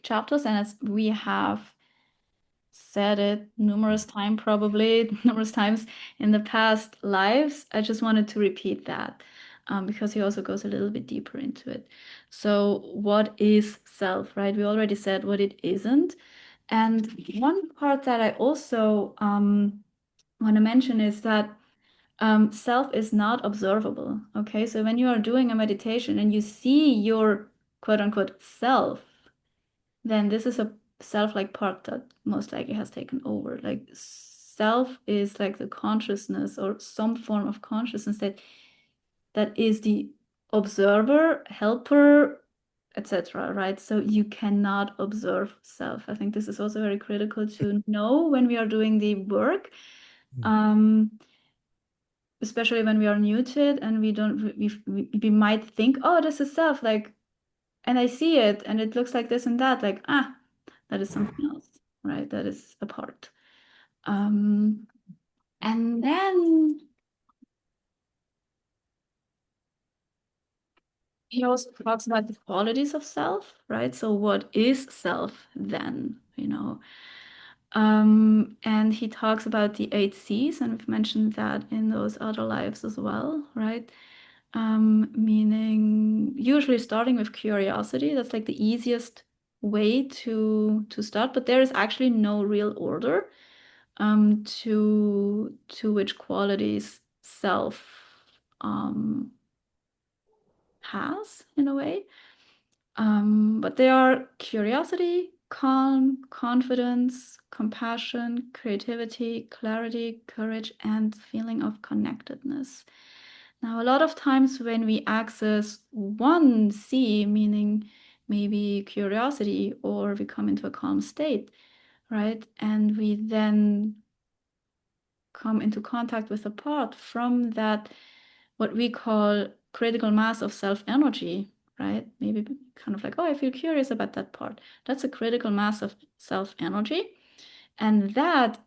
chapters, and as we have said it numerous times, probably numerous times in the past lives. I just wanted to repeat that because he also goes a little bit deeper into it. So, what is self, right? We already said what it isn't. And one part that I also want to mention is that self is not observable. Okay, so when you are doing a meditation and you see your quote unquote self, then this is a self-like part that most likely has taken over. Like self is like the consciousness or some form of consciousness that is the observer, helper, etc. Right? So you cannot observe self. I think this is also very critical to know when we are doing the work. Um, Especially when we are new to it and we don't we might think, oh, this is self, like, and I see it and it looks like this and that, like, that is something else, right? That is a part. Um, and then he also talks about the qualities of self, right? So what is self then, and he talks about the 8 C's, and we've mentioned that in those other lives as well, right? Meaning usually starting with curiosity. That's like the easiest way to start, but there is actually no real order to which qualities self has in a way. But they are curiosity, calm, confidence, compassion, creativity, clarity, courage, and feeling of connectedness. Now, a lot of times when we access 1 C, meaning maybe curiosity, or we come into a calm state, right? And we then come into contact with a part from that, what we call critical mass of self energy, right? Maybe kind of like, oh, I feel curious about that part. That's a critical mass of self energy. And that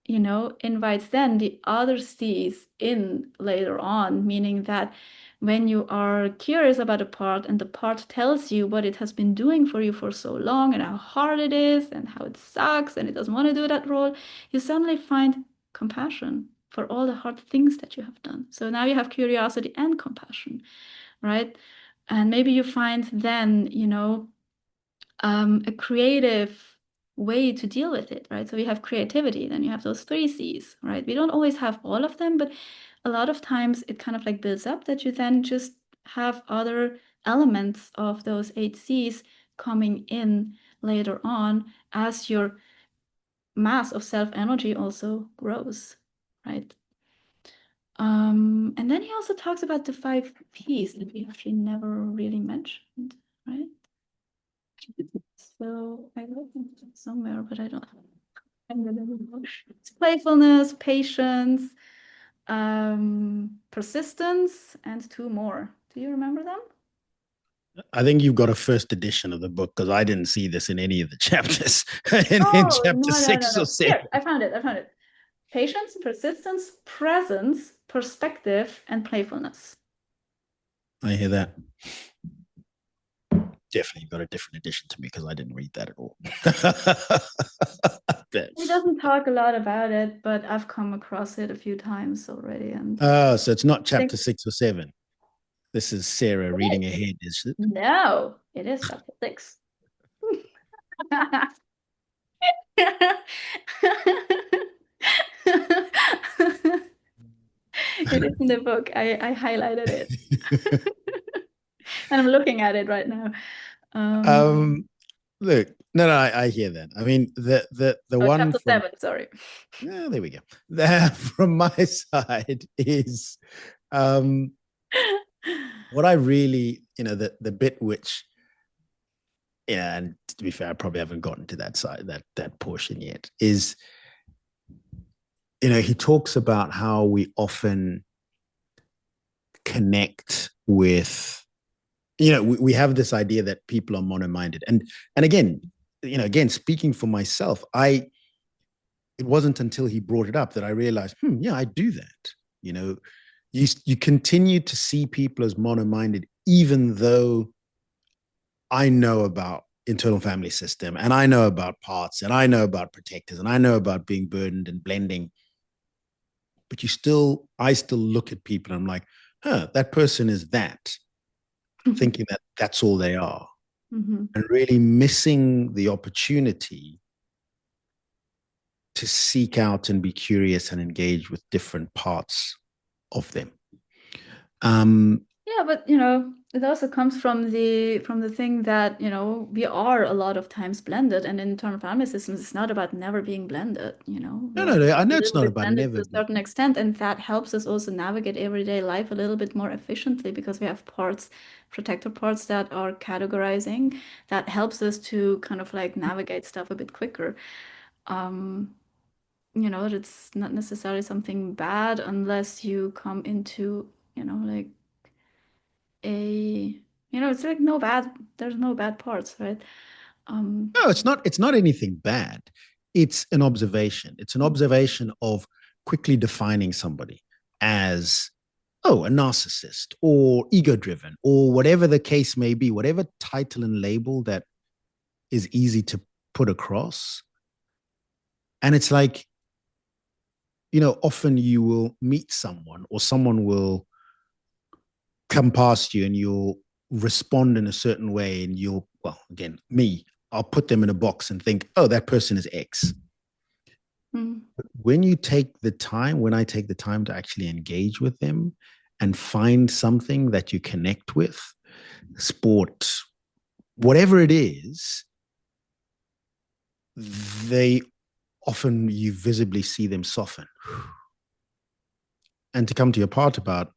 invites then the other C's in later on, meaning that when you are curious about a part and the part tells you what it has been doing for you for so long and how hard it is and how it sucks and it doesn't want to do that role, you suddenly find compassion for all the hard things that you have done. So now you have curiosity and compassion, right? And maybe you find then, a creative way to deal with it, right? So we have creativity, then you have those three C's, right? We don't always have all of them, but a lot of times it kind of like builds up that you then just have other elements of those eight C's coming in later on as your mass of self energy also grows, right? And then he also talks about the five P's that we actually never really mentioned, right? So I wrote them somewhere, but I don't. It's playfulness, patience, persistence, and two more. Do you remember them? I think you've got a first edition of the book because I didn't see this in any of the chapters in Oh, chapter no, no, no, 6 or no. 7. Here, I found it. I found it. Patience, persistence, presence, perspective, and playfulness. I hear that. Definitely got a different edition to me because I didn't read that at all. He doesn't talk a lot about it, but I've come across it a few times already. And Oh, so it's not chapter think 6 or 7. This is Sarah reading ahead, is it? no, it is chapter 6. It is in the book. I highlighted it. And I'm looking at it right now. um, look, no, I hear that. I mean, the Oh, one chapter from 7, sorry. there we go. That from my side is um what I really, the bit which, yeah, and to be fair, I probably haven't gotten to that side, that portion yet, is he talks about how we often connect with, we have this idea that people are mono-minded. And again, speaking for myself, it wasn't until he brought it up that I realized, yeah, I do that. You continue to see people as mono-minded, even though I know about internal family system and I know about parts and I know about protectors and I know about being burdened and blending. But I still look at people and I'm like, that person is that, thinking that that's all they are, and really missing the opportunity to seek out and be curious and engage with different parts of them. Yeah, but it also comes from the thing that, we are a lot of times blended, and in internal family systems, it's not about never being blended, we are No, I a know it's little not bit about blended to never a being. certain extent, and that helps us also navigate everyday life a little bit more efficiently because we have parts, protector parts that are categorizing. That helps us to kind of like navigate stuff a bit quicker. Um, it's not necessarily something bad unless you come into, like a it's like there's no bad parts, right? No, it's not anything bad. It's an observation. It's an observation of quickly defining somebody as, a narcissist or ego driven or whatever the case may be, whatever title and label that is easy to put across. And it's like, often you will meet someone or someone will come past you and you'll respond in a certain way and well, again, I'll put them in a box and think, oh, that person is X. mm, When I take the time to actually engage with them and find something that you connect with, sport, whatever it is, you visibly see them soften. And to come to your point about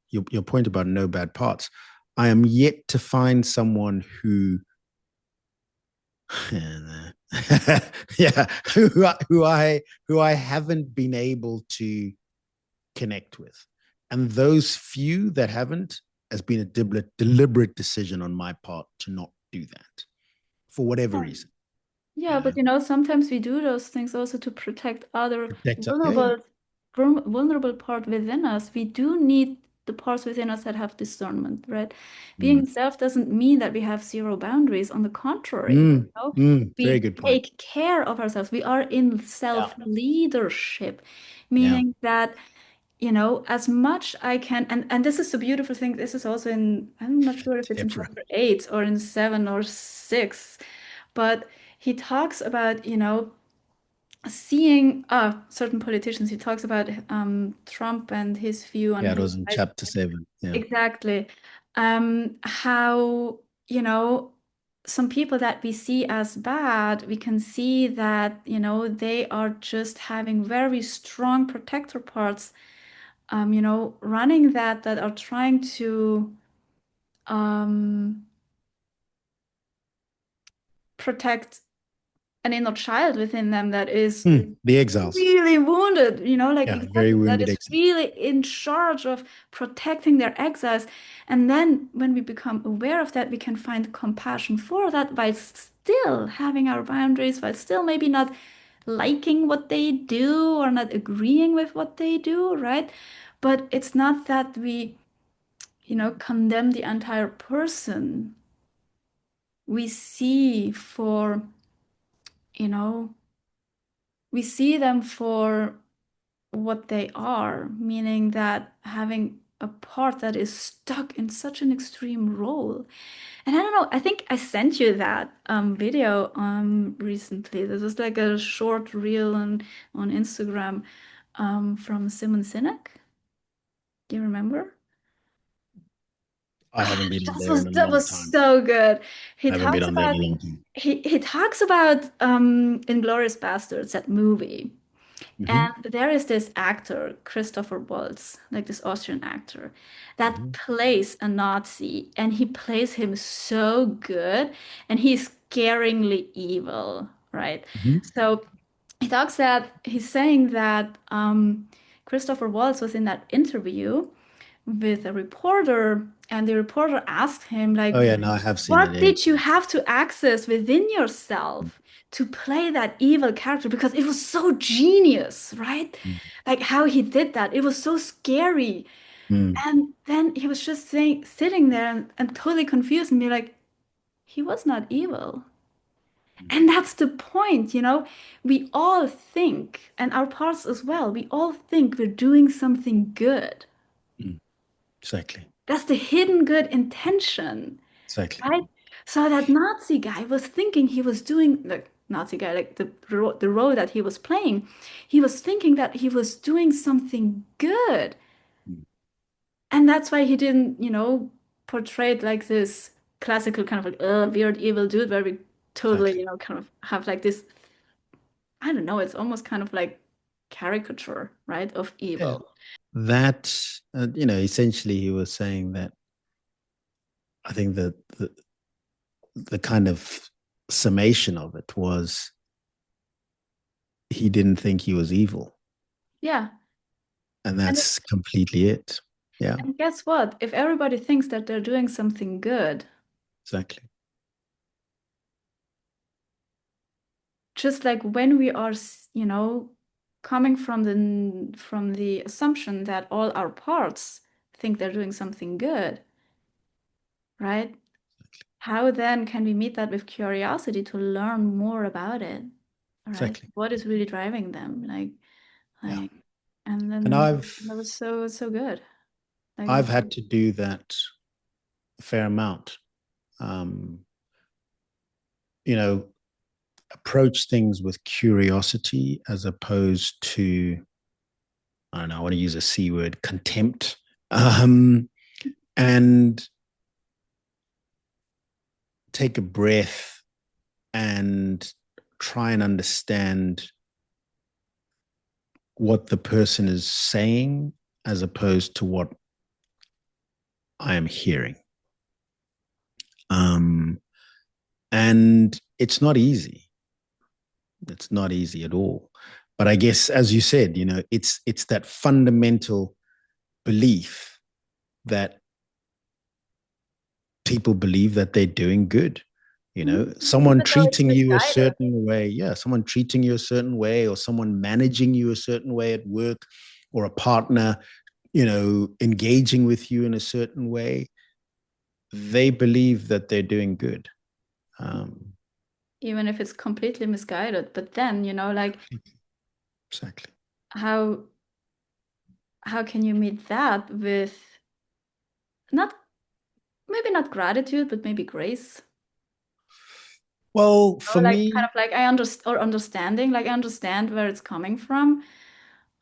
no bad parts, I am yet to find someone who yeah, who I haven't been able to connect with. And those few that haven't has been a deliberate decision on my part to not do that for whatever reason. Yeah, but sometimes we do those things also to protect other Protect us. Yeah, yeah. vulnerable part within us. We do need the parts within us that have discernment, right? Being Mm. self doesn't mean that we have zero boundaries. On the contrary, Very we good point. take care of ourselves. We are in Yeah. self-leadership, Yeah. meaning that as much I can, and this is the beautiful thing. This is also I'm not sure if it's in Chapter. chapter 8 or in 7 or 6, but he talks about, seeing certain politicians. He talks about Trump and his view on Yeah, it his was in chapter 7. Yeah. exactly how, some people that we see as bad, we can see that, they are just having very strong protector parts, running that are trying to um, protect an inner child within them that is The exiles. really wounded, like Yeah, very exactly that wounded is exiles. really in charge of protecting their exiles. And then when we become aware of that, we can find compassion for that while still having our boundaries, while still maybe not liking what they do or not agreeing with what they do, right? But it's not that we, condemn the entire person. We see for, you know, we see them for what they are, meaning that having a part that is stuck in such an extreme role. And I don't know, I think I sent you that video recently. This was like a short reel on Instagram from Simon Sinek. Do you remember? I haven't been on That there was in a that long was time. so good. He I haven't been talks on there in about a long time. he talks about Inglourious Bastards, that movie. Hmm. And there is this actor, Christopher Waltz, like this Austrian actor, that Hmm. plays a Nazi, and he plays him so good, and he's scaringly evil, right? Hmm. So he's saying that Christopher Waltz was in that interview with a reporter, and the reporter asked him, like, Oh, yeah, no, I have seen it. what Yeah. did you have to access within yourself to play that evil character? Because it was so genius, right? Like how he did that. It was so scary. Mm. And then he was just sitting there and totally confused and be like, he was not evil. And that's the point, We all think, and our parts as well, we all think we're doing something good. Mm. Exactly. That's the hidden good intention, Exactly. right? So that Nazi guy was thinking he was doing, like Nazi guy, like the role that he was playing, he was thinking that he was doing something good. Mm. And that's why he didn't, portray it like this classical kind of like weird evil dude where we totally, Exactly. kind of have like this, I don't know, it's almost kind of like caricature, right, of Yeah. evil. That, essentially he was saying that I think that the kind of summation of it was he didn't think he was evil. Yeah. And And that's completely it. Yeah, and guess what? If everybody thinks that they're doing something good, exactly. just like when we are, coming from the assumption that all our parts think they're doing something good, right? How then can we meet that with curiosity to learn more about it? All right. Exactly. What is really driving them? Yeah. Like, and And then that was so good. Like, I've had to do that a fair amount. Um, you know, approach things with curiosity as opposed to, I don't know, I want to use a C word, contempt. And take a breath and try and understand what the person is saying as opposed to what I am hearing. Um, and it's not easy. It's not easy at all. But I guess, as you said, it's that fundamental belief that people believe that they're doing good. Someone Even though it's treating you a misguided. certain way. Yeah, someone treating you a certain way, or someone managing you a certain way at work, or a partner, engaging with you in a certain way. They believe that they're doing good. Even if it's completely misguided. But then, like Exactly. how can you meet that with not maybe not gratitude, but maybe grace? Well, for Like kind me, of like understanding, like I understand where it's coming from.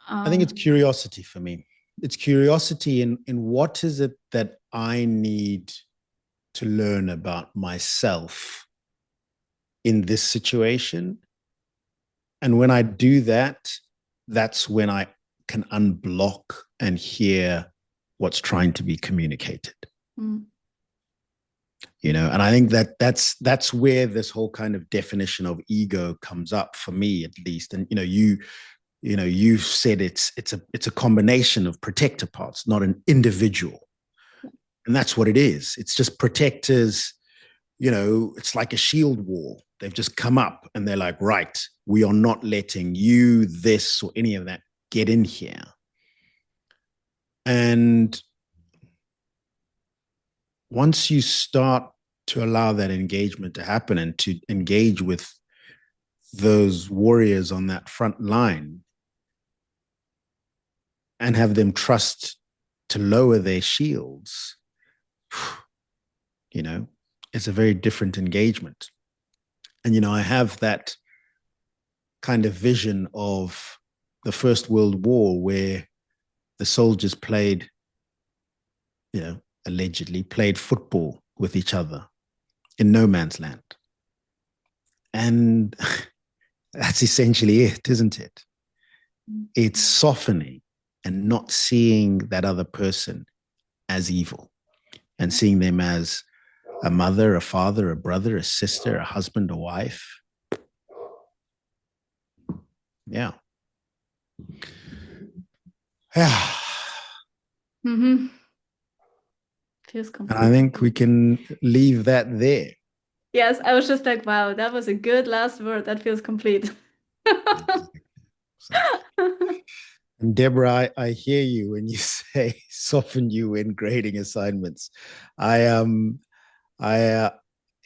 I think it's Um, curiosity for me. It's curiosity in what is it that I need to learn about myself in this situation. And when I do that, that's when I can unblock and hear what's trying to be communicated. mm, And I think that's where this whole kind of definition of ego comes up for me, at least. And you've said it's a combination of protector parts, not an individual. And that's what it is. It's just protectors. It's like a shield wall. They've just come up and they're like, right, we are not letting you, this, or any of that get in here. And once you start to allow that engagement to happen and to engage with those warriors on that front line and have them trust to lower their shields, you know, it's a very different engagement. And, I have that kind of vision of the First World War where the soldiers played, allegedly played football with each other in no man's land. And that's essentially it, isn't it? It's softening and not seeing that other person as evil and seeing them as a mother, a father, a brother, a sister, a husband, a wife. Yeah. Yeah. mm-hmm. Feels And I complete. think we can leave that there. Yes, I was just like, wow, that was a good last word. That feels complete. Exactly. And Deborah, I hear you when you say soften you in grading assignments. I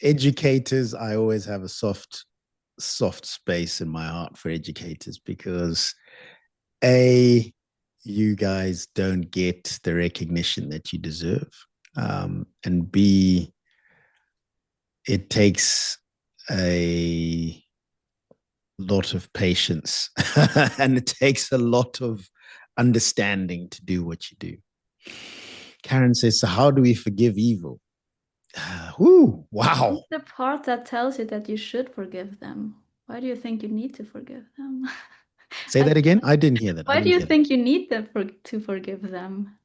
educators, I always have a soft space in my heart for educators because A, you guys don't get the recognition that you deserve. And B, it takes a lot of patience and it takes a lot of understanding to do what you do. Karen says, so how do we forgive evil? Whoo, wow. What's the part that tells you that you should forgive them? Why do you think you need to forgive them? Say that again. I didn't hear that. I Why do didn't you hear that. think you need them to forgive them?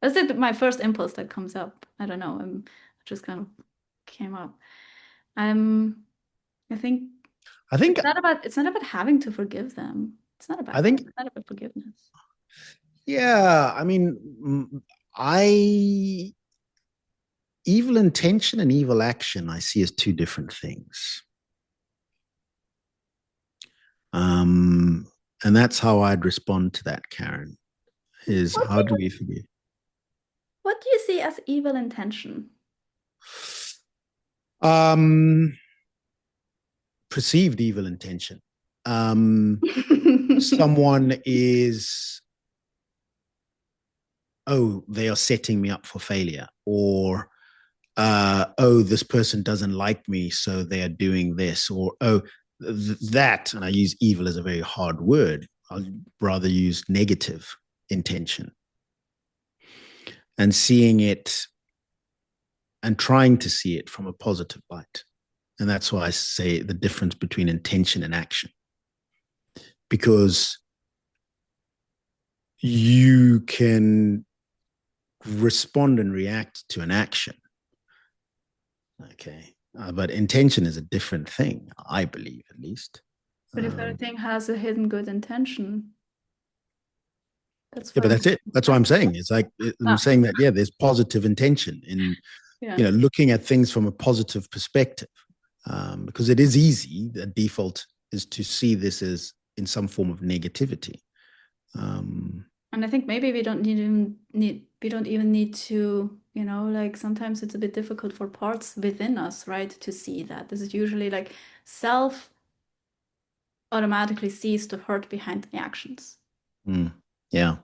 That's it, my first impulse that comes up. I don't know. Just kind of came up. I'm I think I think it's not about having to forgive them. It's not I about that. think It's not about forgiveness. yeah, I mean I evil intention and evil action I see as two different things. Um and that's how I'd respond to that, Karen, is What how do do we forgive? what do you see as evil intention? Um Perceived evil intention. Someone is, oh, they are setting me up for failure, or oh, this person doesn't like me, so they are doing this, or oh, that, and I use evil as a very hard word. I'll rather use negative intention and seeing it and trying to see it from a positive light. And that's why I say the difference between intention and action, because you can respond and react to an action. Okay. But intention is a different thing, I believe, at least. But if everything has a hidden good intention, That's Yeah, but for that's it. That's what I'm saying. It's like I'm ah, saying that, yeah, there's positive intention in, yeah. looking at things from a positive perspective, because it is easy. The default is to see this as in some form of negativity. And I think maybe we don't even need to, like sometimes it's a bit difficult for parts within us, right, to see that. This is usually like self automatically sees the hurt behind the actions. Yeah.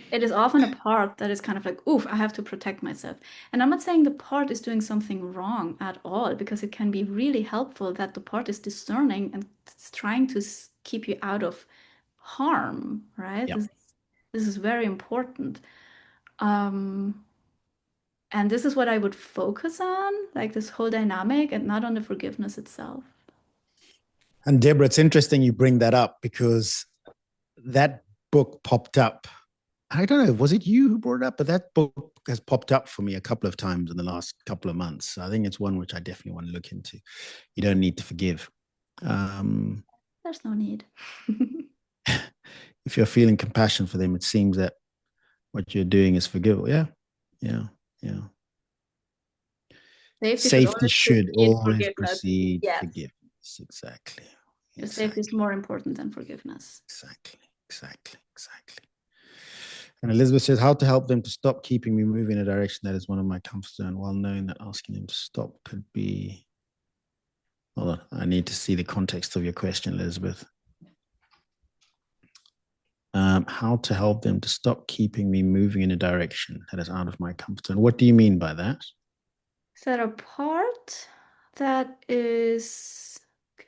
It is often a part that is kind of like, oof, I have to protect myself. And I'm not saying the part is doing something wrong at all, because it can be really helpful that the part is discerning and it's trying to keep you out of harm, right? Yep. This is very important. Um, and this is what I would focus on, like this whole dynamic, and not on the forgiveness itself. And Deborah, it's interesting you bring that up because that book popped up. I don't know, was it you who brought it up? But that book has popped up for me a couple of times in the last couple of months. I think it's one which I definitely want to look into. You don't need to forgive. There's no need. If you're feeling compassion for them, it seems that what you're doing is forgivable. Yeah. Yeah. Yeah. Safety should Should precede always forgiveness. precede Yes. forgiveness. Exactly. The safety is Exactly. more important than forgiveness. Exactly. Exactly. Exactly. And Elizabeth says, how to help them to stop keeping me moving in a direction that is one of my comfort zone, while knowing that asking them to stop could be. Hold on. I need to see the context of your question, Elizabeth. How to help them to stop keeping me moving in a direction that is out of my comfort zone. What do you mean by that? Is that a part that is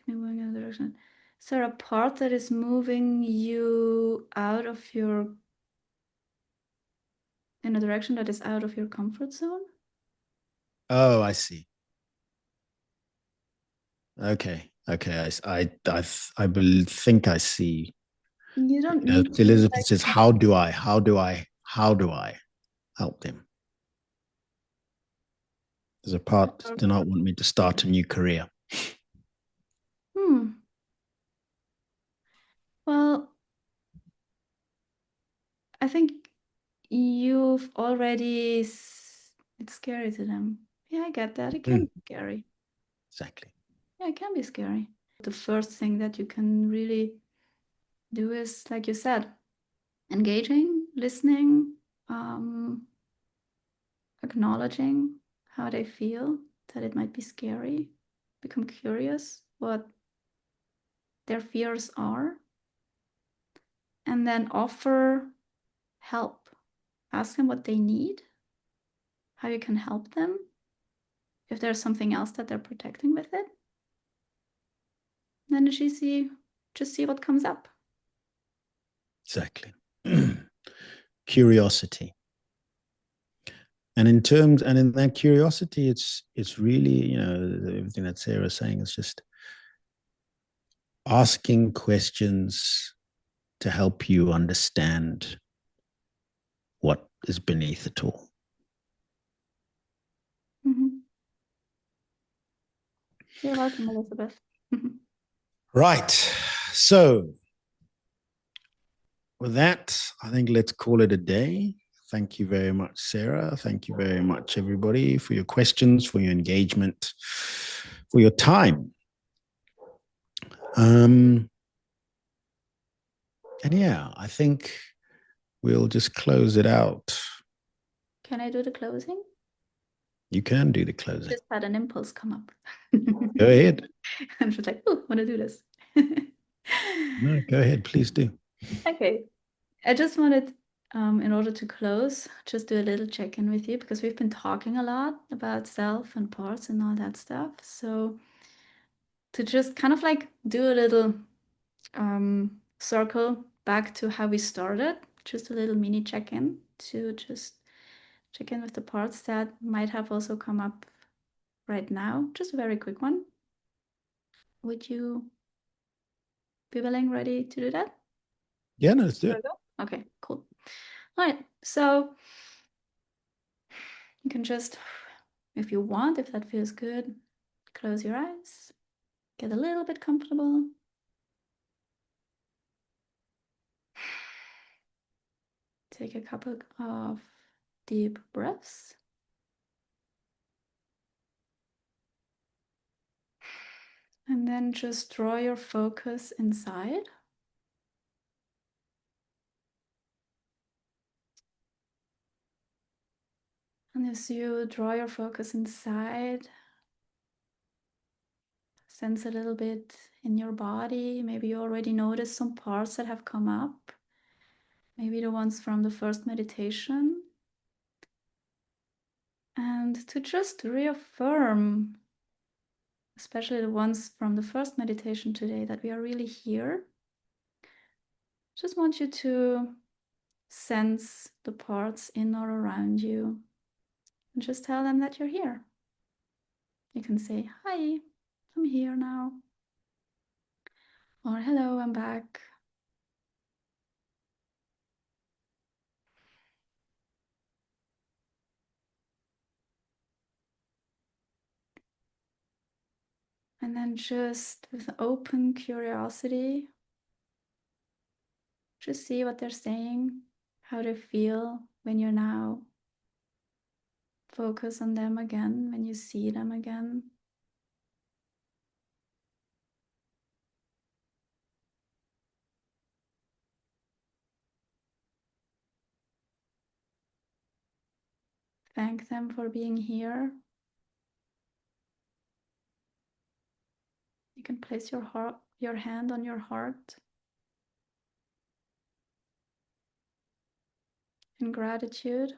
moving in a direction? Is there a part that is moving you out of in a direction that is out of your comfort zone? Oh, I see. Okay. Okay. Think I see. You don't need to Elizabeth like says, how do I help them? There's a part do not want me to start a new career. hmm. Well, I think you've already it's scary to them. Yeah, I get that. It can be scary. Exactly. Yeah, it can be scary. The first thing that you can really do is, like you said, engaging, listening, um, acknowledging how they feel, that it might be scary, become curious what their fears are, and then offer help. Ask them what they need, how you can help them, if there's something else that they're protecting with it. Then just see what comes up. Exactly. Curiosity. And in that curiosity, it's really, everything that Sarah's saying is just asking questions to help you understand what is beneath it all. Mm-hmm. You're welcome, Elizabeth. Right. So with that, I think let's call it a day. Thank you very much, Sarah. Thank you very much, everybody, for your questions, for your engagement, for your time. And yeah, I think we'll just close it out. Can I do the closing? You can do the closing. Just had an impulse come up. Go ahead. I'm just like, oh, I want to do this. No, go ahead. Please do. Okay. I just wanted, in order to close, just do a little check-in with you, because we've been talking a lot about self and parts and all that stuff. So to just kind of like do a little circle back to how we started, just a little mini check-in to just check in with the parts that might have also come up right now. Just a very quick one. Would you be willing, ready to do that? Yeah, no, let's do it. Okay, cool. All right, so you can just, if you want, if that feels good, close your eyes, get a little bit comfortable. take a couple of deep breaths. And then just draw your focus inside. And as you draw your focus inside, sense a little bit in your body. Maybe you already noticed some parts that have come up. Maybe the ones from the first meditation. And to just reaffirm, especially the ones from the first meditation today, that we are really here. Just want you to sense the parts in or around you and just tell them that you're here. You can say, hi, I'm here now. Or hello, I'm back. And then just with open curiosity, just see what they're saying, how they feel when you now focus on them again, when you see them again. Thank them for being here. You can place your hand on your heart in gratitude.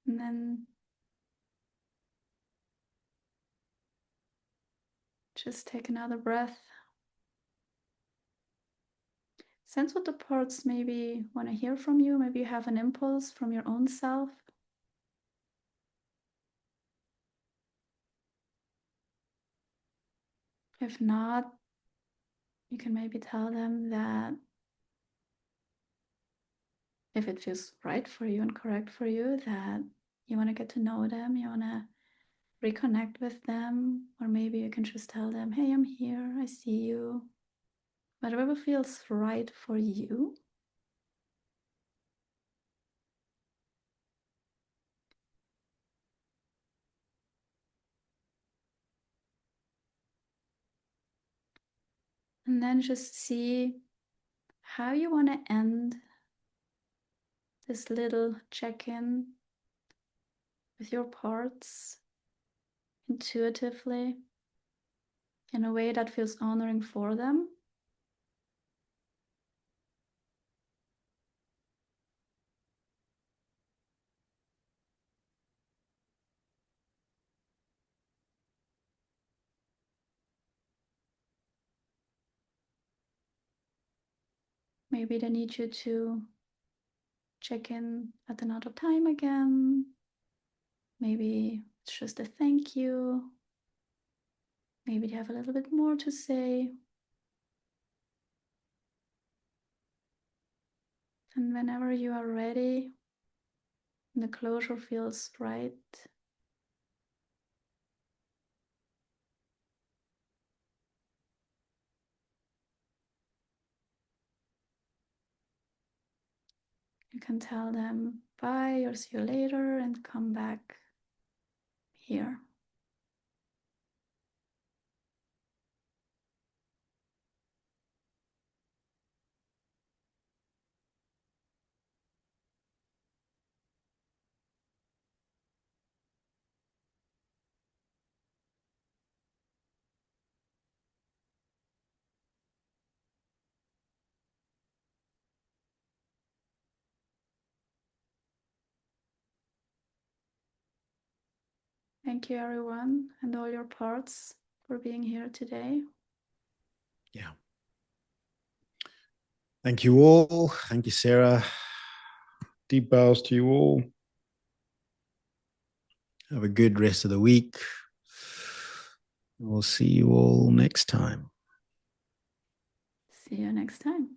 And then just take another breath. Sense what the parts maybe want to hear from you. Maybe you have an impulse from your own self. If not, you can maybe tell them that if it feels right for you and correct for you, that you want to get to know them, you want to reconnect with them, or maybe you can just tell them, hey, I'm here, I see you. Whatever feels right for you. And then just see how you want to end this little check-in with your parts intuitively in a way that feels honoring for them. Maybe they need you to check in at another time again. Maybe it's just a thank you. Maybe they have a little bit more to say. And whenever you are ready, and the closure feels right, you can tell them bye or see you later and come back here. Thank you, everyone, and all your parts for being here today. Yeah. Thank you all. Thank you, Sarah. Deep bows to you all. Have a good rest of the week. We'll see you all next time. See you next time.